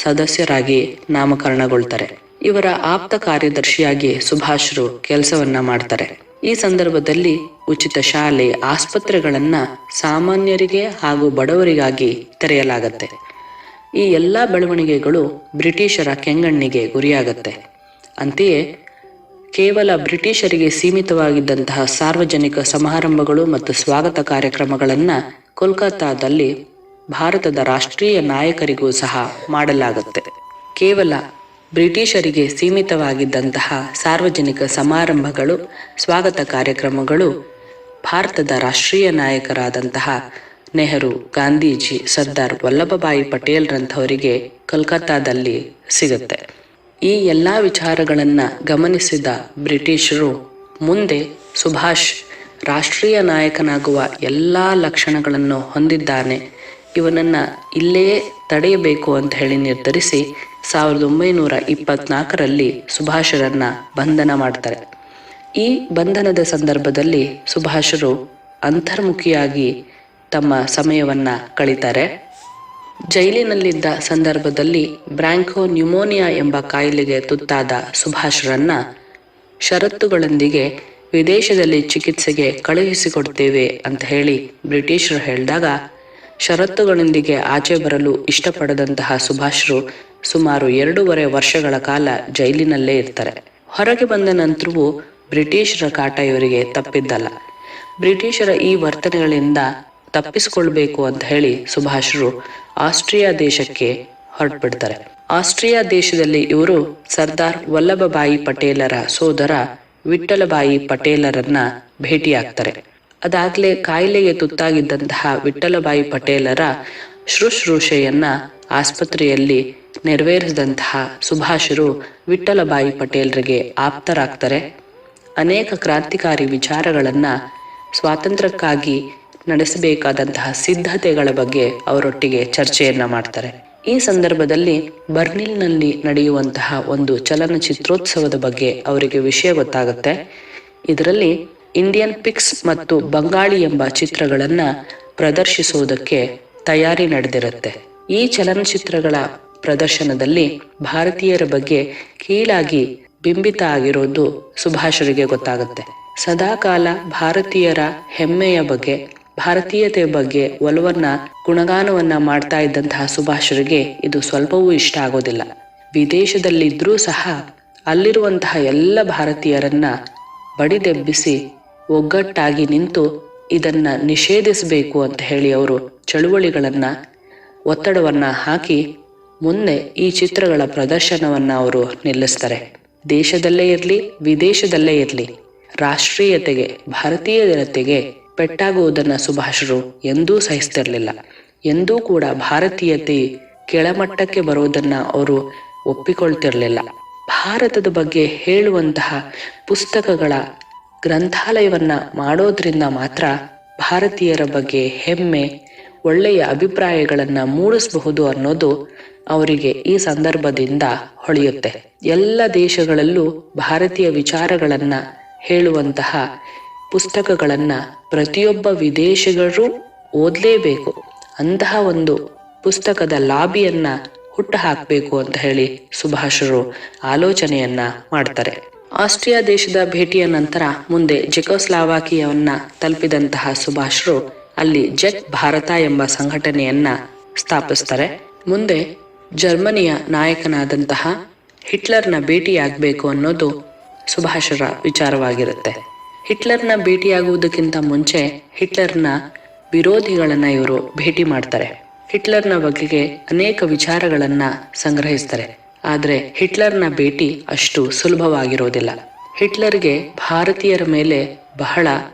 ಸದಸ್ಯರಾಗಿ ನಾಮಕರಣಗೊಳ್ತಾರೆ. ಇವರ ಆಪ್ತ ಕಾರ್ಯದರ್ಶಿಯಾಗಿ ಸುಭಾಷ್ರು ಕೆಲಸವನ್ನ ಮಾಡ್ತಾರೆ. ಈ ಸಂದರ್ಭದಲ್ಲಿ ಉಚಿತ ಶಾಲೆ, ಆಸ್ಪತ್ರೆಗಳನ್ನ ಸಾಮಾನ್ಯರಿಗೆ ಹಾಗೂ ಬಡವರಿಗಾಗಿ ತೆರೆಯಲಾಗತ್ತೆ. ಈ ಎಲ್ಲಾ ಬೆಳವಣಿಗೆಗಳು ಬ್ರಿಟಿಷರ ಕೆಂಗಣ್ಣಿಗೆ ಗುರಿಯಾಗತ್ತೆ. ಅಂತೆಯೇ ಕೇವಲ ಬ್ರಿಟಿಷರಿಗೆ ಸೀಮಿತವಾಗಿದ್ದಂತಹ ಸಾರ್ವಜನಿಕ ಸಮಾರಂಭಗಳು ಮತ್ತು ಸ್ವಾಗತ ಕಾರ್ಯಕ್ರಮಗಳನ್ನ ಕೋಲ್ಕತ್ತಾದಲ್ಲಿ ಭಾರತದ ರಾಷ್ಟ್ರೀಯ ನಾಯಕರಿಗೂ ಸಹ ಮಾಡಲಾಗುತ್ತೆ. ಕೇವಲ ಬ್ರಿಟಿಷರಿಗೆ ಸೀಮಿತವಾಗಿದ್ದಂತಹ ಸಾರ್ವಜನಿಕ ಸಮಾರಂಭಗಳು, ಸ್ವಾಗತ ಕಾರ್ಯಕ್ರಮಗಳು ಭಾರತದ ರಾಷ್ಟ್ರೀಯ ನಾಯಕರಾದಂತಹ ನೆಹರು, ಗಾಂಧೀಜಿ, ಸರ್ದಾರ್ ವಲ್ಲಭಭಾಯಿ ಪಟೇಲ್ರಂಥವರಿಗೆ ಕೋಲ್ಕತ್ತಾದಲ್ಲಿ ಸಿಗುತ್ತೆ. ಈ ಎಲ್ಲಾ ವಿಚಾರಗಳನ್ನ ಗಮನಿಸಿದ ಬ್ರಿಟಿಷರು ಮುಂದೆ ಸುಭಾಷ್ ರಾಷ್ಟ್ರೀಯ ನಾಯಕನಾಗುವ ಎಲ್ಲಾ ಲಕ್ಷಣಗಳನ್ನು ಹೊಂದಿದ್ದಾನೆ, ಇವನನ್ನ ಇಲ್ಲೇ ತಡೆಯಬೇಕು ಅಂತ ಹೇಳಿ ನಿರ್ಧರಿಸಿ 1924ರಲ್ಲಿ ಸುಭಾಷರನ್ನ ಬಂಧನ ಮಾಡ್ತಾರೆ. ಈ ಬಂಧನದ ಸಂದರ್ಭದಲ್ಲಿ ಸುಭಾಷರು ಅಂತರ್ಮುಖಿಯಾಗಿ ತಮ್ಮ ಸಮಯವನ್ನ ಕಳೀತಾರೆ. ಜೈಲಿನಲ್ಲಿದ್ದ ಸಂದರ್ಭದಲ್ಲಿ ಬ್ರಾಂಕೋ ನ್ಯೂಮೋನಿಯಾ ಎಂಬ ಕಾಯಿಲೆಗೆ ತುತ್ತಾದ ಸುಭಾಷ್ರನ್ನ ಷರತ್ತುಗಳೊಂದಿಗೆ ವಿದೇಶದಲ್ಲಿ ಚಿಕಿತ್ಸೆಗೆ ಕಳುಹಿಸಿಕೊಡ್ತೇವೆ ಅಂತ ಹೇಳಿ ಬ್ರಿಟಿಷರು ಹೇಳಿದಾಗ ಷರತ್ತುಗಳೊಂದಿಗೆ ಆಚೆ ಬರಲು ಇಷ್ಟಪಡದಂತಹ ಸುಭಾಷ್ರು ಸುಮಾರು 2.5 ವರ್ಷಗಳ ಕಾಲ ಜೈಲಿನಲ್ಲೇ ಇರ್ತಾರೆ. ಹೊರಗೆ ಬಂದ ನಂತರವೂ ಬ್ರಿಟಿಷರ ಕಾಟ ಇವರಿಗೆ ತಪ್ಪಿದ್ದಲ್ಲ. ಬ್ರಿಟಿಷರ ಈ ವರ್ತನೆಗಳಿಂದ ತಪ್ಪಿಸಿಕೊಳ್ಬೇಕು ಅಂತ ಹೇಳಿ ಸುಭಾಷ್ರು ಆಸ್ಟ್ರಿಯಾ ದೇಶಕ್ಕೆ ಹೊರಟ್ಬಿಡ್ತಾರೆ. ಆಸ್ಟ್ರಿಯಾ ದೇಶದಲ್ಲಿ ಇವರು ಸರ್ದಾರ್ ವಲ್ಲಭಭಾಯಿ ಪಟೇಲರ ಸೋದರ ವಿಠ್ಠಲಭಾಯಿ ಪಟೇಲರನ್ನ ಭೇಟಿಯಾಗ್ತಾರೆ. ಅದಾಗ್ಲೇ ಕಾಯಿಲೆಗೆ ತುತ್ತಾಗಿದ್ದಂತಹ ವಿಠ್ಠಲಭಾಯಿ ಪಟೇಲರ ಶುಶ್ರೂಷೆಯನ್ನ ಆಸ್ಪತ್ರೆಯಲ್ಲಿ ನೆರವೇರಿಸಿದಂತಹ ಸುಭಾಷರು ವಿಠ್ಠಲಭಾಯಿ ಪಟೇಲ್ರಿಗೆ ಆಪ್ತರಾಗ್ತಾರೆ. ಅನೇಕ ಕ್ರಾಂತಿಕಾರಿ ವಿಚಾರಗಳನ್ನ ಸ್ವಾತಂತ್ರ್ಯಕ್ಕಾಗಿ ನಡೆಸಬೇಕಾದಂತಹ ಸಿದ್ಧತೆಗಳ ಬಗ್ಗೆ ಅವರೊಟ್ಟಿಗೆ ಚರ್ಚೆಯನ್ನ ಮಾಡ್ತಾರೆ. ಈ ಸಂದರ್ಭದಲ್ಲಿ ಬರ್ಲಿನ್ನಲ್ಲಿ ನಡೆಯುವಂತಹ ಒಂದು ಚಲನಚಿತ್ರೋತ್ಸವದ ಬಗ್ಗೆ ಅವರಿಗೆ ವಿಷಯ ಗೊತ್ತಾಗುತ್ತೆ. ಇದರಲ್ಲಿ ಇಂಡಿಯನ್ ಪಿಕ್ಸ್ ಮತ್ತು ಬಂಗಾಳಿ ಎಂಬ ಚಿತ್ರಗಳನ್ನ ಪ್ರದರ್ಶಿಸುವುದಕ್ಕೆ ತಯಾರಿ ನಡೆದಿರುತ್ತೆ. ಈ ಚಲನಚಿತ್ರಗಳ ಪ್ರದರ್ಶನದಲ್ಲಿ ಭಾರತೀಯರ ಬಗ್ಗೆ ಕೀಳಾಗಿ ಬಿಂಬಿತ ಆಗಿರೋದು ಸುಭಾಷರಿಗೆ ಗೊತ್ತಾಗುತ್ತೆ. ಸದಾಕಾಲ ಭಾರತೀಯರ ಹೆಮ್ಮೆಯ ಬಗ್ಗೆ, ಭಾರತೀಯತೆ ಬಗ್ಗೆ ಒಲವನ್ನ ಗುಣಗಾನವನ್ನ ಮಾಡ್ತಾ ಇದ್ದಂತಹ ಸುಭಾಷರಿಗೆ ಇದು ಸ್ವಲ್ಪವೂ ಇಷ್ಟ ಆಗೋದಿಲ್ಲ. ವಿದೇಶದಲ್ಲಿದ್ರೂ ಸಹ ಅಲ್ಲಿರುವಂತಹ ಎಲ್ಲ ಭಾರತೀಯರನ್ನ ಬಡಿದೆಬ್ಬಿಸಿ ಒಗ್ಗಟ್ಟಾಗಿ ನಿಂತು ಇದನ್ನ ನಿಷೇಧಿಸಬೇಕು ಅಂತ ಹೇಳಿ ಅವರು ಚಳುವಳಿಗಳನ್ನ ಒತ್ತಡವನ್ನ ಹಾಕಿ ಮುಂದೆ ಈ ಚಿತ್ರಗಳ ಪ್ರದರ್ಶನವನ್ನ ಅವರು ನಿಲ್ಲಿಸ್ತಾರೆ. ದೇಶದಲ್ಲೇ ಇರ್ಲಿ ವಿದೇಶದಲ್ಲೇ ಇರ್ಲಿ ರಾಷ್ಟ್ರೀಯತೆಗೆ, ಭಾರತೀಯ ಜನತೆಗೆ ಪೆಟ್ಟಾಗುವುದನ್ನ ಸುಭಾಷರು ಎಂದೂ ಸಹಿಸ್ತಿರ್ಲಿಲ್ಲ. ಎಂದೂ ಕೂಡ ಭಾರತೀಯತೆ ಕೆಳಮಟ್ಟಕ್ಕೆ ಬರೋದನ್ನ ಅವರು ಒಪ್ಪಿಕೊಳ್ತಿರ್ಲಿಲ್ಲ. ಭಾರತದ ಬಗ್ಗೆ ಹೇಳುವಂತಹ ಪುಸ್ತಕಗಳ ಗ್ರಂಥಾಲಯವನ್ನ ಮಾಡೋದ್ರಿಂದ ಮಾತ್ರ ಭಾರತೀಯರ ಬಗ್ಗೆ ಹೆಮ್ಮೆ, ಒಳ್ಳೆಯ ಅಭಿಪ್ರಾಯಗಳನ್ನ ಮೂಡಿಸಬಹುದು ಅನ್ನೋದು ಅವರಿಗೆ ಈ ಸಂದರ್ಭದಿಂದ ಹೊಳೆಯುತ್ತೆ. ಎಲ್ಲ ದೇಶಗಳಲ್ಲೂ ಭಾರತೀಯ ವಿಚಾರಗಳನ್ನ ಹೇಳುವಂತಹ ಪುಸ್ತಕಗಳನ್ನ ಪ್ರತಿಯೊಬ್ಬ ವಿದೇಶಿಗರು ಓದಲೇಬೇಕು. ಅಂತಹ ಒಂದು ಪುಸ್ತಕದ ಲಾಬಿಯನ್ನ ಹುಟ್ಟು ಹಾಕಬೇಕು ಅಂತ ಹೇಳಿ ಸುಭಾಷರು ಆಲೋಚನೆಯನ್ನ ಮಾಡ್ತಾರೆ. ಆಸ್ಟ್ರಿಯಾ ದೇಶದ ಭೇಟಿಯ ನಂತರ ಮುಂದೆ ಜೆಕೋಸ್ಲಾವಾಕಿಯವನ್ನ ತಲುಪಿದಂತಹ ಸುಭಾಷರು ಅಲ್ಲಿ ಜೆಕ್ ಭಾರತ ಎಂಬ ಸಂಘಟನೆಯನ್ನ ಸ್ಥಾಪಿಸ್ತಾರೆ. ಮುಂದೆ ಜರ್ಮನಿಯ ನಾಯಕನಾದಂತಹ ಹಿಟ್ಲರ್ನ ಭೇಟಿಯಾಗಬೇಕು ಅನ್ನೋದು ಸುಭಾಷರ ವಿಚಾರವಾಗಿರುತ್ತೆ. ಹಿಟ್ಲರ್ನ ಭೇಟಿಯಾಗುವುದಕ್ಕಿಂತ ಮುಂಚೆ ಹಿಟ್ಲರ್ನ ವಿರೋಧಿಗಳನ್ನ ಇವರು ಭೇಟಿ ಮಾಡ್ತಾರೆ. ಹಿಟ್ಲರ್ನ ಬಗೆಗೆ ಅನೇಕ ವಿಚಾರಗಳನ್ನ ಸಂಗ್ರಹಿಸ್ತಾರೆ. ಆದ್ರೆ ಹಿಟ್ಲರ್ನ ಭೇಟಿ ಅಷ್ಟು ಸುಲಭವಾಗಿರೋದಿಲ್ಲ. ಹಿಟ್ಲರ್ಗೆ ಭಾರತೀಯರ ಮೇಲೆ ಬಹಳ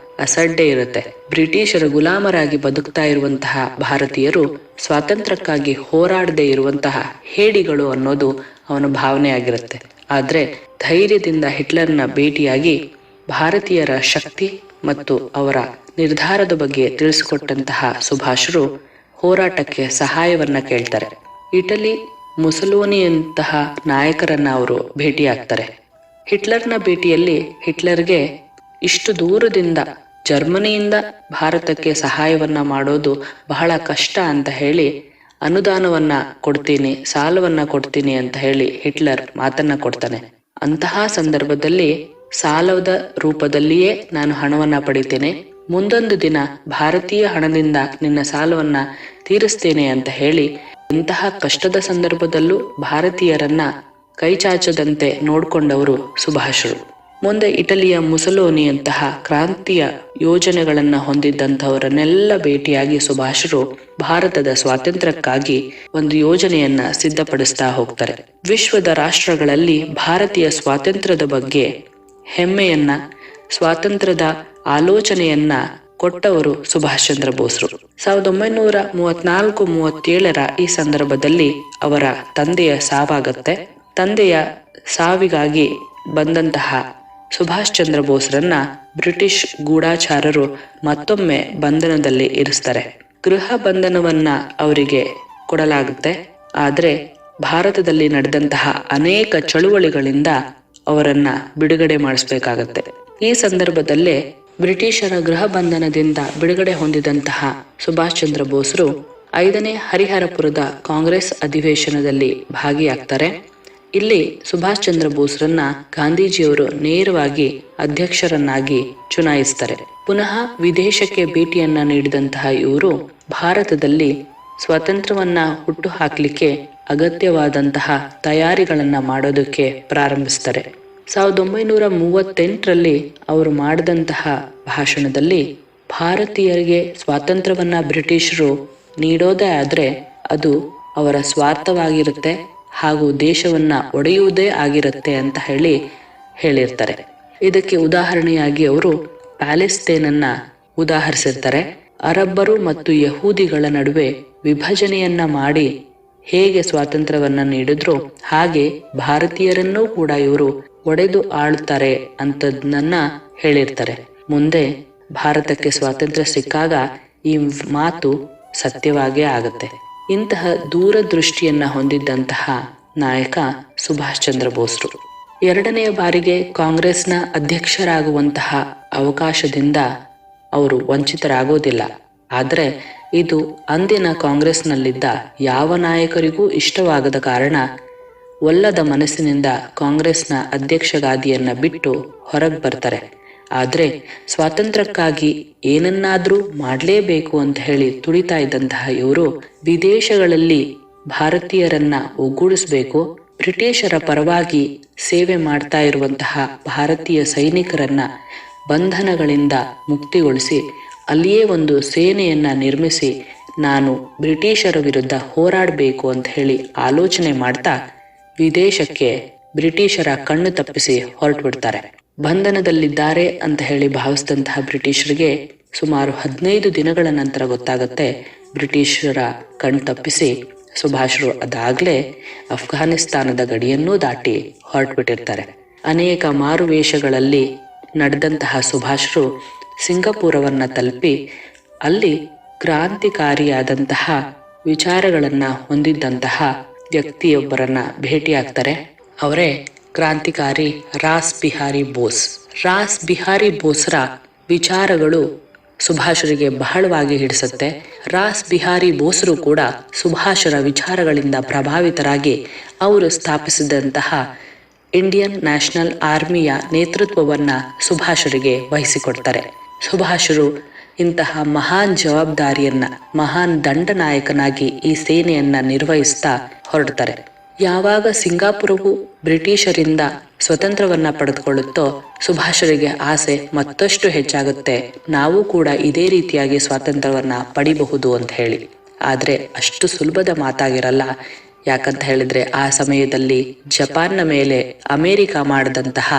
ಅಸಡ್ಡೆ ಇರುತ್ತೆ. ಬ್ರಿಟಿಷರ ಗುಲಾಮರಾಗಿ ಬದುಕ್ತಾ ಇರುವಂತಹ ಭಾರತೀಯರು ಸ್ವಾತಂತ್ರ್ಯಕ್ಕಾಗಿ ಹೋರಾಡದೆ ಇರುವಂತಹ ಹೇಡಿಗಳು ಅನ್ನೋದು ಅವನ ಭಾವನೆ ಆಗಿರುತ್ತೆ. ಆದ್ರೆ ಧೈರ್ಯದಿಂದ ಹಿಟ್ಲರ್ನ ಭೇಟಿಯಾಗಿ ಭಾರತೀಯರ ಶಕ್ತಿ ಮತ್ತು ಅವರ ನಿರ್ಧಾರದ ಬಗ್ಗೆ ತಿಳಿಸಿಕೊಟ್ಟಂತಹ ಸುಭಾಷರು ಹೋರಾಟಕ್ಕೆ ಸಹಾಯವನ್ನ ಕೇಳ್ತಾರೆ. ಇಟಲಿ ಮುಸೋಲಿನಿಯಂತಹ ನಾಯಕರನ್ನ ಅವರು ಭೇಟಿಯಾಗ್ತಾರೆ. ಹಿಟ್ಲರ್ನ ಭೇಟಿಯಲ್ಲಿ ಹಿಟ್ಲರ್ಗೆ ಇಷ್ಟು ದೂರದಿಂದ ಜರ್ಮನಿಯಿಂದ ಭಾರತಕ್ಕೆ ಸಹಾಯವನ್ನ ಮಾಡೋದು ಬಹಳ ಕಷ್ಟ ಅಂತ ಹೇಳಿ ಅನುದಾನವನ್ನ ಕೊಡ್ತೀನಿ, ಸಾಲವನ್ನ ಕೊಡ್ತೀನಿ ಅಂತ ಹೇಳಿ ಹಿಟ್ಲರ್ ಮಾತನ್ನ ಕೊಡ್ತಾನೆ. ಅಂತಹ ಸಂದರ್ಭದಲ್ಲಿ ಸಾಲದ ರೂಪದಲ್ಲಿಯೇ ನಾನು ಹಣವನ್ನ ಪಡಿತೇನೆ, ಮುಂದೊಂದು ದಿನ ಭಾರತೀಯ ಹಣದಿಂದ ನಿನ್ನ ಸಾಲವನ್ನ ತೀರಿಸ್ತೇನೆ ಅಂತ ಹೇಳಿ ಇಂತಹ ಕಷ್ಟದ ಸಂದರ್ಭದಲ್ಲೂ ಭಾರತೀಯರನ್ನ ಕೈಚಾಚದಂತೆ ನೋಡ್ಕೊಂಡವರು ಸುಭಾಷರು. ಮುಂದೆ ಇಟಲಿಯ ಮುಸೋಲಿನಿಯಂತಹ ಕ್ರಾಂತಿಯ ಯೋಜನೆಗಳನ್ನ ಹೊಂದಿದ್ದಂಥವರನ್ನೆಲ್ಲ ಭೇಟಿಯಾಗಿ ಸುಭಾಷರು ಭಾರತದ ಸ್ವಾತಂತ್ರ್ಯಕ್ಕಾಗಿ ಒಂದು ಯೋಜನೆಯನ್ನ ಸಿದ್ಧಪಡಿಸ್ತಾ ಹೋಗ್ತಾರೆ. ವಿಶ್ವದ ರಾಷ್ಟ್ರಗಳಲ್ಲಿ ಭಾರತೀಯ ಸ್ವಾತಂತ್ರ್ಯದ ಬಗ್ಗೆ ಹೆಮ್ಮೆಯನ್ನ, ಸ್ವಾತಂತ್ರ್ಯದ ಆಲೋಚನೆಯನ್ನ ಕೊಟ್ಟವರು ಸುಭಾಷ್ ಚಂದ್ರ ಬೋಸ್ರು. 1934-37 ಈ ಸಂದರ್ಭದಲ್ಲಿ ಅವರ ತಂದೆಯ ಸಾವಾಗತ್ತೆ. ತಂದೆಯ ಸಾವಿಗಾಗಿ ಬಂದಂತಹ ಸುಭಾಷ್ ಚಂದ್ರ ಬೋಸ್ರನ್ನ ಬ್ರಿಟಿಷ್ ಗೂಢಾಚಾರರು ಮತ್ತೊಮ್ಮೆ ಬಂಧನದಲ್ಲಿ ಇರಿಸ್ತಾರೆ. ಗೃಹ ಬಂಧನವನ್ನ ಅವರಿಗೆ ಕೊಡಲಾಗುತ್ತೆ. ಆದ್ರೆ ಭಾರತದಲ್ಲಿ ನಡೆದಂತಹ ಅನೇಕ ಚಳುವಳಿಗಳಿಂದ ಅವರನ್ನ ಬಿಡುಗಡೆ ಮಾಡಿಸ್ಬೇಕಾಗತ್ತೆ. ಈ ಸಂದರ್ಭದಲ್ಲೇ ಬ್ರಿಟಿಷರ ಗೃಹ ಬಂಧನದಿಂದ ಬಿಡುಗಡೆ ಹೊಂದಿದಂತಹ ಸುಭಾಷ್ ಚಂದ್ರ ಬೋಸ್ರು 5ನೇ ಹರಿಹರಪುರದ ಕಾಂಗ್ರೆಸ್ ಅಧಿವೇಶನದಲ್ಲಿ ಭಾಗಿಯಾಗ್ತಾರೆ. ಇಲ್ಲಿ ಸುಭಾಷ್ ಚಂದ್ರ ಬೋಸ್ರನ್ನ ಗಾಂಧೀಜಿಯವರು ನೇರವಾಗಿ ಅಧ್ಯಕ್ಷರನ್ನಾಗಿ ಚುನಾಯಿಸ್ತಾರೆ. ಪುನಃ ವಿದೇಶಕ್ಕೆ ಭೇಟಿಯನ್ನ ನೀಡಿದಂತಹ ಇವರು ಭಾರತದಲ್ಲಿ ಸ್ವಾತಂತ್ರ್ಯವನ್ನ ಹುಟ್ಟು ಹಾಕ್ಲಿಕ್ಕೆ ಅಗತ್ಯವಾದಂತಹ ತಯಾರಿಗಳನ್ನ ಮಾಡೋದಕ್ಕೆ ಪ್ರಾರಂಭಿಸ್ತಾರೆ. 1938ರಲ್ಲಿ ಅವರು ಮಾಡಿದಂತಹ ಭಾಷಣದಲ್ಲಿ ಭಾರತೀಯರಿಗೆ ಸ್ವಾತಂತ್ರ್ಯವನ್ನ ಬ್ರಿಟಿಷರು ನೀಡೋದೇ ಆದ್ರೆ ಅದು ಅವರ ಸ್ವಾರ್ಥವಾಗಿರುತ್ತೆ ಹಾಗೂ ದೇಶವನ್ನ ಒಡೆಯುವುದೇ ಆಗಿರುತ್ತೆ ಅಂತ ಹೇಳಿರ್ತಾರೆ. ಇದಕ್ಕೆ ಉದಾಹರಣೆಯಾಗಿ ಅವರು ಪ್ಯಾಲೆಸ್ತೇನನ್ನ ಉದಾಹರಿಸಿರ್ತಾರೆ. ಅರಬ್ಬರು ಮತ್ತು ಯಹೂದಿಗಳ ನಡುವೆ ವಿಭಜನೆಯನ್ನ ಮಾಡಿ ಹೇಗೆ ಸ್ವಾತಂತ್ರ್ಯವನ್ನ ನೀಡಿದ್ರು ಹಾಗೆ ಭಾರತೀಯರನ್ನೂ ಕೂಡ ಇವರು ಒಡೆದು ಆಳ್ತಾರೆ ಅಂತದನ್ನ ಹೇಳಿರ್ತಾರೆ. ಮುಂದೆ ಭಾರತಕ್ಕೆ ಸ್ವಾತಂತ್ರ್ಯ ಸಿಕ್ಕಾಗ ಈ ಮಾತು ಸತ್ಯವಾಗೇ ಆಗುತ್ತೆ. ಇಂತಹ ದೂರದೃಷ್ಟಿಯನ್ನ ಹೊಂದಿದ್ದಂತಹ ನಾಯಕ ಸುಭಾಷ್ ಚಂದ್ರ ಬೋಸ್ರು. ಎರಡನೆಯ ಬಾರಿಗೆ ಕಾಂಗ್ರೆಸ್ನ ಅಧ್ಯಕ್ಷರಾಗುವಂತಹ ಅವಕಾಶದಿಂದ ಅವರು ವಂಚಿತರಾಗೋದಿಲ್ಲ. ಆದರೆ ಇದು ಅಂದಿನ ಕಾಂಗ್ರೆಸ್ನಲ್ಲಿದ್ದ ಯಾವ ನಾಯಕರಿಗೂ ಇಷ್ಟವಾಗದ ಕಾರಣ ಒಲ್ಲದ ಮನಸ್ಸಿನಿಂದ ಕಾಂಗ್ರೆಸ್ನ ಅಧ್ಯಕ್ಷ ಗಾದಿಯನ್ನ ಬಿಟ್ಟು ಹೊರಗೆ ಬರ್ತಾರೆ. ಆದರೆ ಸ್ವಾತಂತ್ರ್ಯಕ್ಕಾಗಿ ಏನನ್ನಾದ್ರೂ ಮಾಡಲೇಬೇಕು ಅಂತ ಹೇಳಿ ತುಡಿತಾ ಇದ್ದಂತಹ ಇವರು ವಿದೇಶಗಳಲ್ಲಿ ಭಾರತೀಯರನ್ನ ಒಗ್ಗೂಡಿಸಬೇಕು, ಬ್ರಿಟಿಷರ ಪರವಾಗಿ ಸೇವೆ ಮಾಡ್ತಾ ಇರುವಂತಹ ಭಾರತೀಯ ಸೈನಿಕರನ್ನ ಬಂಧನಗಳಿಂದ ಮುಕ್ತಿಗೊಳಿಸಿ ಅಲ್ಲಿಯೇ ಒಂದು ಸೇನೆಯನ್ನ ನಿರ್ಮಿಸಿ ನಾನು ಬ್ರಿಟಿಷರ ವಿರುದ್ಧ ಹೋರಾಡಬೇಕು ಅಂತ ಹೇಳಿ ಆಲೋಚನೆ ಮಾಡ್ತಾ ವಿದೇಶಕ್ಕೆ ಬ್ರಿಟಿಷರ ಕಣ್ಣು ತಪ್ಪಿಸಿ ಹೊರಟು ಬಿಡ್ತಾರೆ. ಬಂಧನದಲ್ಲಿದ್ದಾರೆ ಅಂತ ಹೇಳಿ ಭಾವಿಸಿದಂತಹ ಬ್ರಿಟಿಷರಿಗೆ ಸುಮಾರು 15 ದಿನಗಳ ನಂತರ ಗೊತ್ತಾಗುತ್ತೆ ಬ್ರಿಟಿಷರ ಕಣ್ಣು ತಪ್ಪಿಸಿ ಸುಭಾಷ್ರು ಅದಾಗ್ಲೇ ಅಫ್ಘಾನಿಸ್ತಾನದ ಗಡಿಯನ್ನೂ ದಾಟಿ ಹೊರಟುಬಿಟ್ಟಿರ್ತಾರೆ. ಅನೇಕ ಮಾರುವೇಷಗಳಲ್ಲಿ ನಡೆದಂತಹ ಸುಭಾಷ್ರು ಸಿಂಗಪೂರವನ್ನ ತಲುಪಿ ಅಲ್ಲಿ ಕ್ರಾಂತಿಕಾರಿಯಾದಂತಹ ವಿಚಾರಗಳನ್ನ ಹೊಂದಿದ್ದಂತಹ ವ್ಯಕ್ತಿಯೊಬ್ಬರನ್ನ ಭೇಟಿಯಾಗ್ತಾರೆ. ಅವರೇ ಕ್ರಾಂತಿಕಾರಿ ರಾಸ್ ಬಿಹಾರಿ ಬೋಸ್. ರಾಸ್ ಬಿಹಾರಿ ಬೋಸ್ರ ವಿಚಾರಗಳು ಸುಭಾಷರಿಗೆ ಬಹಳವಾಗಿ ಹಿಡಿಸುತ್ತೆ. ರಾಸ್ ಬಿಹಾರಿ ಬೋಸ್ರು ಕೂಡ ಸುಭಾಷರ ವಿಚಾರಗಳಿಂದ ಪ್ರಭಾವಿತರಾಗಿ ಅವರು ಸ್ಥಾಪಿಸಿದಂತಹ ಇಂಡಿಯನ್ ನ್ಯಾಷನಲ್ ಆರ್ಮಿಯ ನೇತೃತ್ವವನ್ನ ಸುಭಾಷರಿಗೆ ವಹಿಸಿಕೊಡ್ತಾರೆ. ಸುಭಾಷರು ಇಂತಹ ಮಹಾನ್ ಜವಾಬ್ದಾರಿಯನ್ನ, ಮಹಾನ್ ದಂಡನಾಯಕನಾಗಿ ಈ ಸೇನೆಯನ್ನ ನಿರ್ವಹಿಸ್ತಾ ಹೊರಡ್ತಾರೆ. ಯಾವಾಗ ಸಿಂಗಾಪುರವು ಬ್ರಿಟಿಷರಿಂದ ಸ್ವತಂತ್ರವನ್ನ ಪಡೆದುಕೊಳ್ಳುತ್ತೋ ಸುಭಾಷರಿಗೆ ಆಸೆ ಮತ್ತಷ್ಟು ಹೆಚ್ಚಾಗುತ್ತೆ, ನಾವು ಕೂಡ ಇದೇ ರೀತಿಯಾಗಿ ಸ್ವಾತಂತ್ರ್ಯವನ್ನ ಪಡಿಬಹುದು ಅಂತ ಹೇಳಿ. ಆದ್ರೆ ಅಷ್ಟು ಸುಲಭದ ಮಾತಾಗಿರಲ್ಲ. ಯಾಕಂತ ಹೇಳಿದ್ರೆ ಆ ಸಮಯದಲ್ಲಿ ಜಪಾನ್ನ ಮೇಲೆ ಅಮೆರಿಕ ಮಾಡಿದಂತಹ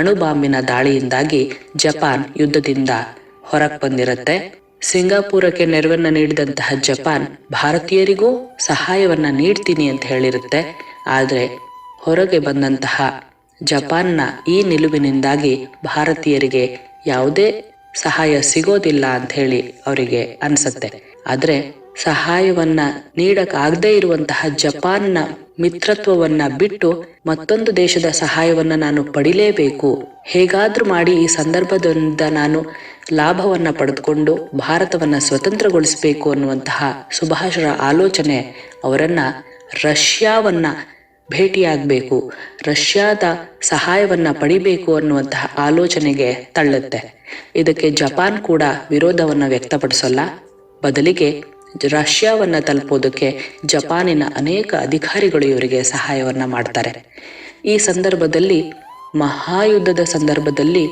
ಅಣುಬಾಂಬಿನ ದಾಳಿಯಿಂದಾಗಿ ಜಪಾನ್ ಯುದ್ಧದಿಂದ ಹೊರಗೆ ಬಂದಿರುತ್ತೆ. ಸಿಂಗಾಪುರಕ್ಕೆ ನೆರವನ್ನ ನೀಡಿದಂತಹ ಜಪಾನ್ ಭಾರತೀಯರಿಗೂ ಸಹಾಯವನ್ನ ನೀಡ್ತೀನಿ ಅಂತ ಹೇಳಿರುತ್ತೆ. ಆದ್ರೆ ಹೊರಗೆ ಬಂದಂತಹ ಜಪಾನ್ನ ಈ ನಿಲುವಿನಿಂದಾಗಿ ಭಾರತೀಯರಿಗೆ ಯಾವುದೇ ಸಹಾಯ ಸಿಗೋದಿಲ್ಲ ಅಂತ ಹೇಳಿ ಅವರಿಗೆ ಅನ್ಸುತ್ತೆ. ಆದ್ರೆ ಸಹಾಯವನ್ನ ನೀಡಕ್ಕಾಗದೇ ಇರುವಂತಹ ಜಪಾನ್ನ ಮಿತ್ರತ್ವವನ್ನ ಬಿಟ್ಟು ಮತ್ತೊಂದು ದೇಶದ ಸಹಾಯವನ್ನ ನಾನು ಪಡಿಲೇಬೇಕು, ಹೇಗಾದ್ರೂ ಮಾಡಿ ಈ ಸಂದರ್ಭದಿಂದ ನಾನು ಲಾಭವನ್ನ ಪಡೆದುಕೊಂಡು ಭಾರತವನ್ನ ಸ್ವತಂತ್ರಗೊಳಿಸಬೇಕು ಅನ್ನುವಂತಹ ಸುಭಾಷರ ಆಲೋಚನೆ ಅವರನ್ನ ರಷ್ಯಾವನ್ನ ಭೇಟಿಯಾಗಬೇಕು, ರಷ್ಯಾದ ಸಹಾಯವನ್ನ ಪಡಿಬೇಕು ಅನ್ನುವಂತಹ ಆಲೋಚನೆಗೆ ತಳ್ಳುತ್ತೆ. ಇದಕ್ಕೆ ಜಪಾನ್ ಕೂಡ ವಿರೋಧವನ್ನ ವ್ಯಕ್ತಪಡಿಸಲ್ಲ. ಬದಲಿಗೆ ರಷ್ಯಾವನ್ನ ತಲುಪೋದಕ್ಕೆ ಜಪಾನಿನ ಅನೇಕ ಅಧಿಕಾರಿಗಳು ಇವರಿಗೆ ಸಹಾಯವನ್ನ ಮಾಡ್ತಾರೆ. ಈ ಸಂದರ್ಭದಲ್ಲಿ ಮಹಾಯುದ್ಧದ ಸಂದರ್ಭದಲ್ಲಿ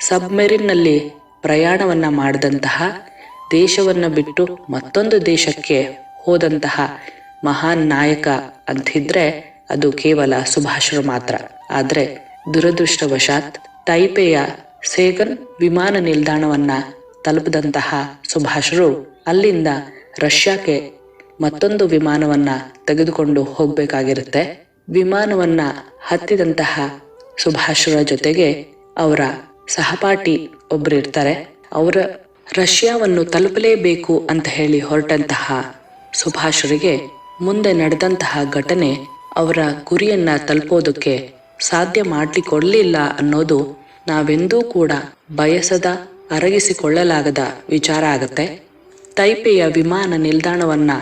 ಸಬ್ಮೆರಿನ್ನಲ್ಲಿ ಪ್ರಯಾಣವನ್ನ ಮಾಡಿದಂತಹ, ದೇಶವನ್ನ ಬಿಟ್ಟು ಮತ್ತೊಂದು ದೇಶಕ್ಕೆ ಹೋದಂತಹ ಮಹಾನ್ ನಾಯಕ ಅಂತಿದ್ರೆ ಅದು ಕೇವಲ ಸುಭಾಷರು ಮಾತ್ರ. ಆದ್ರೆ ದುರದೃಷ್ಟವಶಾತ್ ತೈಪೆಯ ಸೇಗನ್ ವಿಮಾನ ನಿಲ್ದಾಣವನ್ನ ತಲುಪದಂತಹ ಸುಭಾಷರು ಅಲ್ಲಿಂದ ರಷ್ಯಾಕ್ಕೆ ಮತ್ತೊಂದು ವಿಮಾನವನ್ನ ತೆಗೆದುಕೊಂಡು ಹೋಗ್ಬೇಕಾಗಿರುತ್ತೆ. ವಿಮಾನವನ್ನ ಹತ್ತಿದಂತಹ ಸುಭಾಷರ ಜೊತೆಗೆ ಅವರ ಸಹಪಾಠಿ ಒಬ್ರು ಇರ್ತಾರೆ. ಅವರ ರಷ್ಯಾವನ್ನು ತಲುಪಲೇಬೇಕು ಅಂತ ಹೇಳಿ ಹೊರಟಂತಹ ಸುಭಾಷರಿಗೆ ಮುಂದೆ ನಡೆದಂತಹ ಘಟನೆ ಅವರ ಗುರಿಯನ್ನ ತಲುಪೋದಕ್ಕೆ ಸಾಧ್ಯ ಮಾಡ್ಲಿಕ್ಕೊಡ್ಲಿಲ್ಲ ಅನ್ನೋದು ನಾವೆಂದೂ ಕೂಡ ಬಯಸದ, ಅರಗಿಸಿಕೊಳ್ಳಲಾಗದ ವಿಚಾರ ಆಗತ್ತೆ. ತೈಪೆಯ ವಿಮಾನ ನಿಲ್ದಾಣವನ್ನ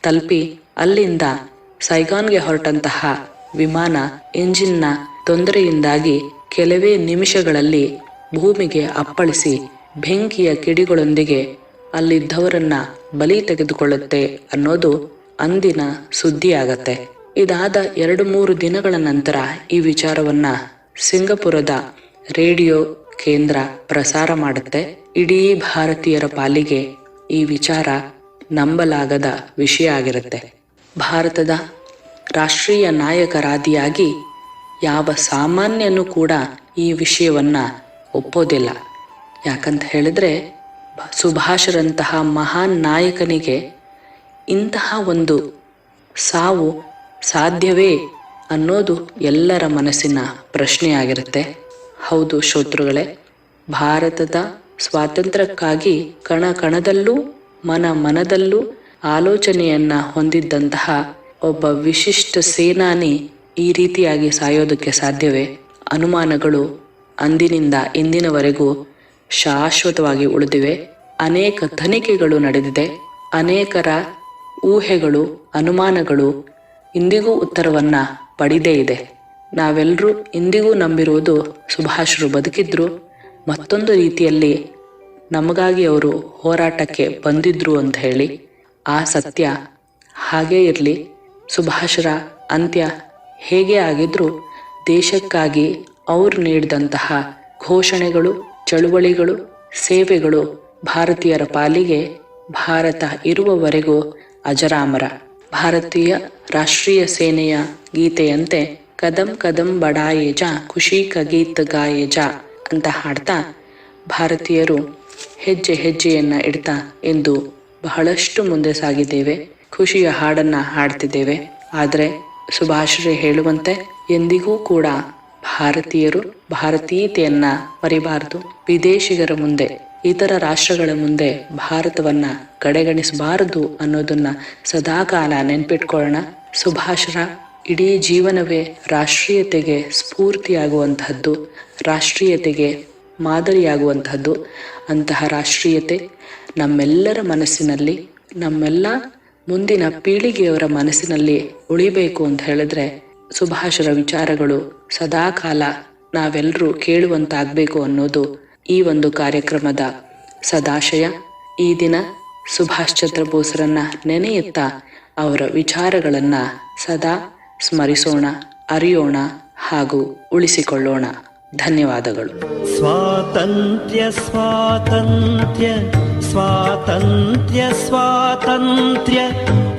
ತಲುಪಿ ಅಲ್ಲಿಂದ ಸೈಗಾನ್ಗೆ ಹೊರಟಂತಹ ವಿಮಾನ ಎಂಜಿನ್ನ ತೊಂದರೆಯಿಂದಾಗಿ ಕೆಲವೇ ನಿಮಿಷಗಳಲ್ಲಿ ಭೂಮಿಗೆ ಅಪ್ಪಳಿಸಿ ಬೆಂಕಿಯ ಕಿಡಿಗಳೊಂದಿಗೆ ಅಲ್ಲಿದ್ದವರನ್ನ ಬಲಿ ತೆಗೆದುಕೊಳ್ಳುತ್ತೆ ಅನ್ನೋದು ಅಂದಿನ ಸುದ್ದಿಯಾಗತ್ತೆ. ಇದಾದ 2-3 ದಿನಗಳ ನಂತರ ಈ ವಿಚಾರವನ್ನ ಸಿಂಗಪುರದ ರೇಡಿಯೋ ಕೇಂದ್ರ ಪ್ರಸಾರ ಮಾಡುತ್ತೆ. ಇಡೀ ಭಾರತೀಯರ ಪಾಲಿಗೆ ಈ ವಿಚಾರ ನಂಬಲಾಗದ ವಿಷಯ ಆಗಿರುತ್ತೆ. ಭಾರತದ ರಾಷ್ಟ್ರೀಯ ನಾಯಕರಾದಿಯಾಗಿ ಯಾವ ಸಾಮಾನ್ಯನೂ ಕೂಡ ಈ ವಿಷಯವನ್ನ ಒಪ್ಪೋದಿಲ್ಲ. ಯಾಕಂತ ಹೇಳಿದ್ರೆ ಸುಭಾಷರಂತಹ ಮಹಾನ್ ನಾಯಕನಿಗೆ ಇಂತಹ ಒಂದು ಸಾವು ಸಾಧ್ಯವೇ ಅನ್ನೋದು ಎಲ್ಲರ ಮನಸ್ಸಿನ ಪ್ರಶ್ನೆಯಾಗಿರುತ್ತೆ. ಹೌದು ಶ್ರೋತೃಗಳೇ, ಭಾರತದ ಸ್ವಾತಂತ್ರ್ಯಕ್ಕಾಗಿ ಕಣ ಕಣದಲ್ಲೂ ಮನದಲ್ಲೂ ಆಲೋಚನೆಯನ್ನ ಹೊಂದಿದ್ದಂತಹ ಒಬ್ಬ ವಿಶಿಷ್ಟ ಸೇನಾನಿ ಈ ರೀತಿಯಾಗಿ ಸಾಯೋದಕ್ಕೆ ಸಾಧ್ಯವೇ? ಅನುಮಾನಗಳು ಅಂದಿನಿಂದ ಇಂದಿನವರೆಗೂ ಶಾಶ್ವತವಾಗಿ ಉಳಿದಿವೆ. ಅನೇಕ ತನಿಖೆಗಳು ನಡೆದಿದೆ. ಅನೇಕರ ಊಹೆಗಳು, ಅನುಮಾನಗಳು ಇಂದಿಗೂ ಉತ್ತರವನ್ನ ಪಡೆದೇ ಇದೆ. ನಾವೆಲ್ಲರೂ ಇಂದಿಗೂ ನಂಬಿರುವುದು ಸುಭಾಷರು ಬದುಕಿದ್ರು, ಮತ್ತೊಂದು ರೀತಿಯಲ್ಲಿ ನಮಗಾಗಿ ಅವರು ಹೋರಾಟಕ್ಕೆ ಬಂದಿದ್ರು ಅಂತ ಹೇಳಿ. ಆ ಸತ್ಯ ಹಾಗೇ ಇರಲಿ. ಸುಭಾಷರ ಅಂತ್ಯ ಹೇಗೆ ಆಗಿದ್ರು ದೇಶಕ್ಕಾಗಿ ಅವರು ನೀಡಿದಂತಹ ಘೋಷಣೆಗಳು, ಚಳುವಳಿಗಳು, ಸೇವೆಗಳು ಭಾರತೀಯರ ಪಾಲಿಗೆ ಭಾರತ ಇರುವವರೆಗೂ ಅಜರಾಮರ. ಭಾರತೀಯ ರಾಷ್ಟ್ರೀಯ ಸೇನೆಯ ಗೀತೆಯಂತೆ ಕದಂ ಕದಂ ಬಡಾಯೆ ಜಾ ಖುಷಿ ಕ ಗೀತ್ ಗಾಯೆ ಜಾ ಅಂತ ಹಾಡ್ತಾ ಭಾರತೀಯರು ಹೆಜ್ಜೆ ಹೆಜ್ಜೆಯನ್ನ ಇಡ್ತಾ ಇಂದು ಬಹಳಷ್ಟು ಮುಂದೆ ಸಾಗಿದ್ದೇವೆ. ಖುಷಿಯ ಹಾಡನ್ನ ಹಾಡ್ತಿದ್ದೇವೆ. ಆದರೆ ಸುಭಾಷರೇ ಹೇಳುವಂತೆ ಎಂದಿಗೂ ಕೂಡ ಭಾರತೀಯರು ಭಾರತೀಯತೆಯನ್ನ ಮರಿಬಾರದು. ವಿದೇಶಿಗರ ಮುಂದೆ, ಇತರ ರಾಷ್ಟ್ರಗಳ ಮುಂದೆ ಭಾರತವನ್ನ ಕಡೆಗಣಿಸಬಾರದು ಅನ್ನೋದನ್ನ ಸದಾಕಾಲ ನೆನ್ಪಿಟ್ಕೊಳ್ಳೋಣ. ಸುಭಾಷರ ಇಡೀ ಜೀವನವೇ ರಾಷ್ಟ್ರೀಯತೆಗೆ ಸ್ಫೂರ್ತಿಯಾಗುವಂತಹದ್ದು, ರಾಷ್ಟ್ರೀಯತೆಗೆ ಮಾದರಿಯಾಗುವಂತಹದ್ದು. ಅಂತಹ ರಾಷ್ಟ್ರೀಯತೆ ನಮ್ಮೆಲ್ಲರ ಮನಸ್ಸಿನಲ್ಲಿ, ನಮ್ಮೆಲ್ಲ ಮುಂದಿನ ಪೀಳಿಗೆಯವರ ಮನಸ್ಸಿನಲ್ಲಿ ಉಳಿಬೇಕು ಅಂತ ಹೇಳಿದ್ರೆ ಸುಭಾಷರ ವಿಚಾರಗಳು ಸದಾಕಾಲ ನಾವೆಲ್ಲರೂ ಕೇಳುವಂತಾಗಬೇಕು ಅನ್ನೋದು ಈ ಒಂದು ಕಾರ್ಯಕ್ರಮದ ಸದಾಶಯ. ಈ ದಿನ ಸುಭಾಷ್ ಚಂದ್ರ ಬೋಸ್ರನ್ನ ನೆನೆಯುತ್ತಾ ಅವರ ವಿಚಾರಗಳನ್ನ ಸದಾ ಸ್ಮರಿಸೋಣ, ಅರಿಯೋಣ ಹಾಗೂ ಉಳಿಸಿಕೊಳ್ಳೋಣ. ಧನ್ಯವಾದಗಳು. ಸ್ವಾತಂತ್ರ್ಯ ಸ್ವಾತಂತ್ರ್ಯ ಸ್ವಾತಂತ್ರ್ಯ ಸ್ವಾತಂತ್ರ್ಯ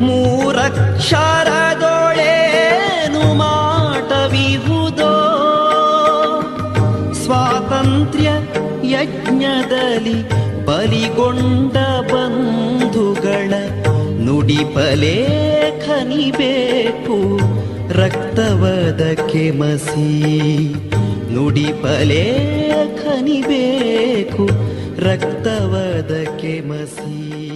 ಮೂರಕ್ಷರದೊಳೇನು ಮಾಟವಿಹುದೋ. ಸ್ವಾತಂತ್ರ್ಯ ಯಜ್ಞದಲ್ಲಿ ಬಲಿಗೊಂಡ ಬಂಧುಗಳ ನುಡಿಪಲೇಖನಿಬೇಕು ರಕ್ತವದಕ್ಕೆ ಮಸಿ. ನುಡಿಪಲೇಖನಿಬೇಕು ರಕ್ತವದಕ್ಕೆ ಮಸಿ.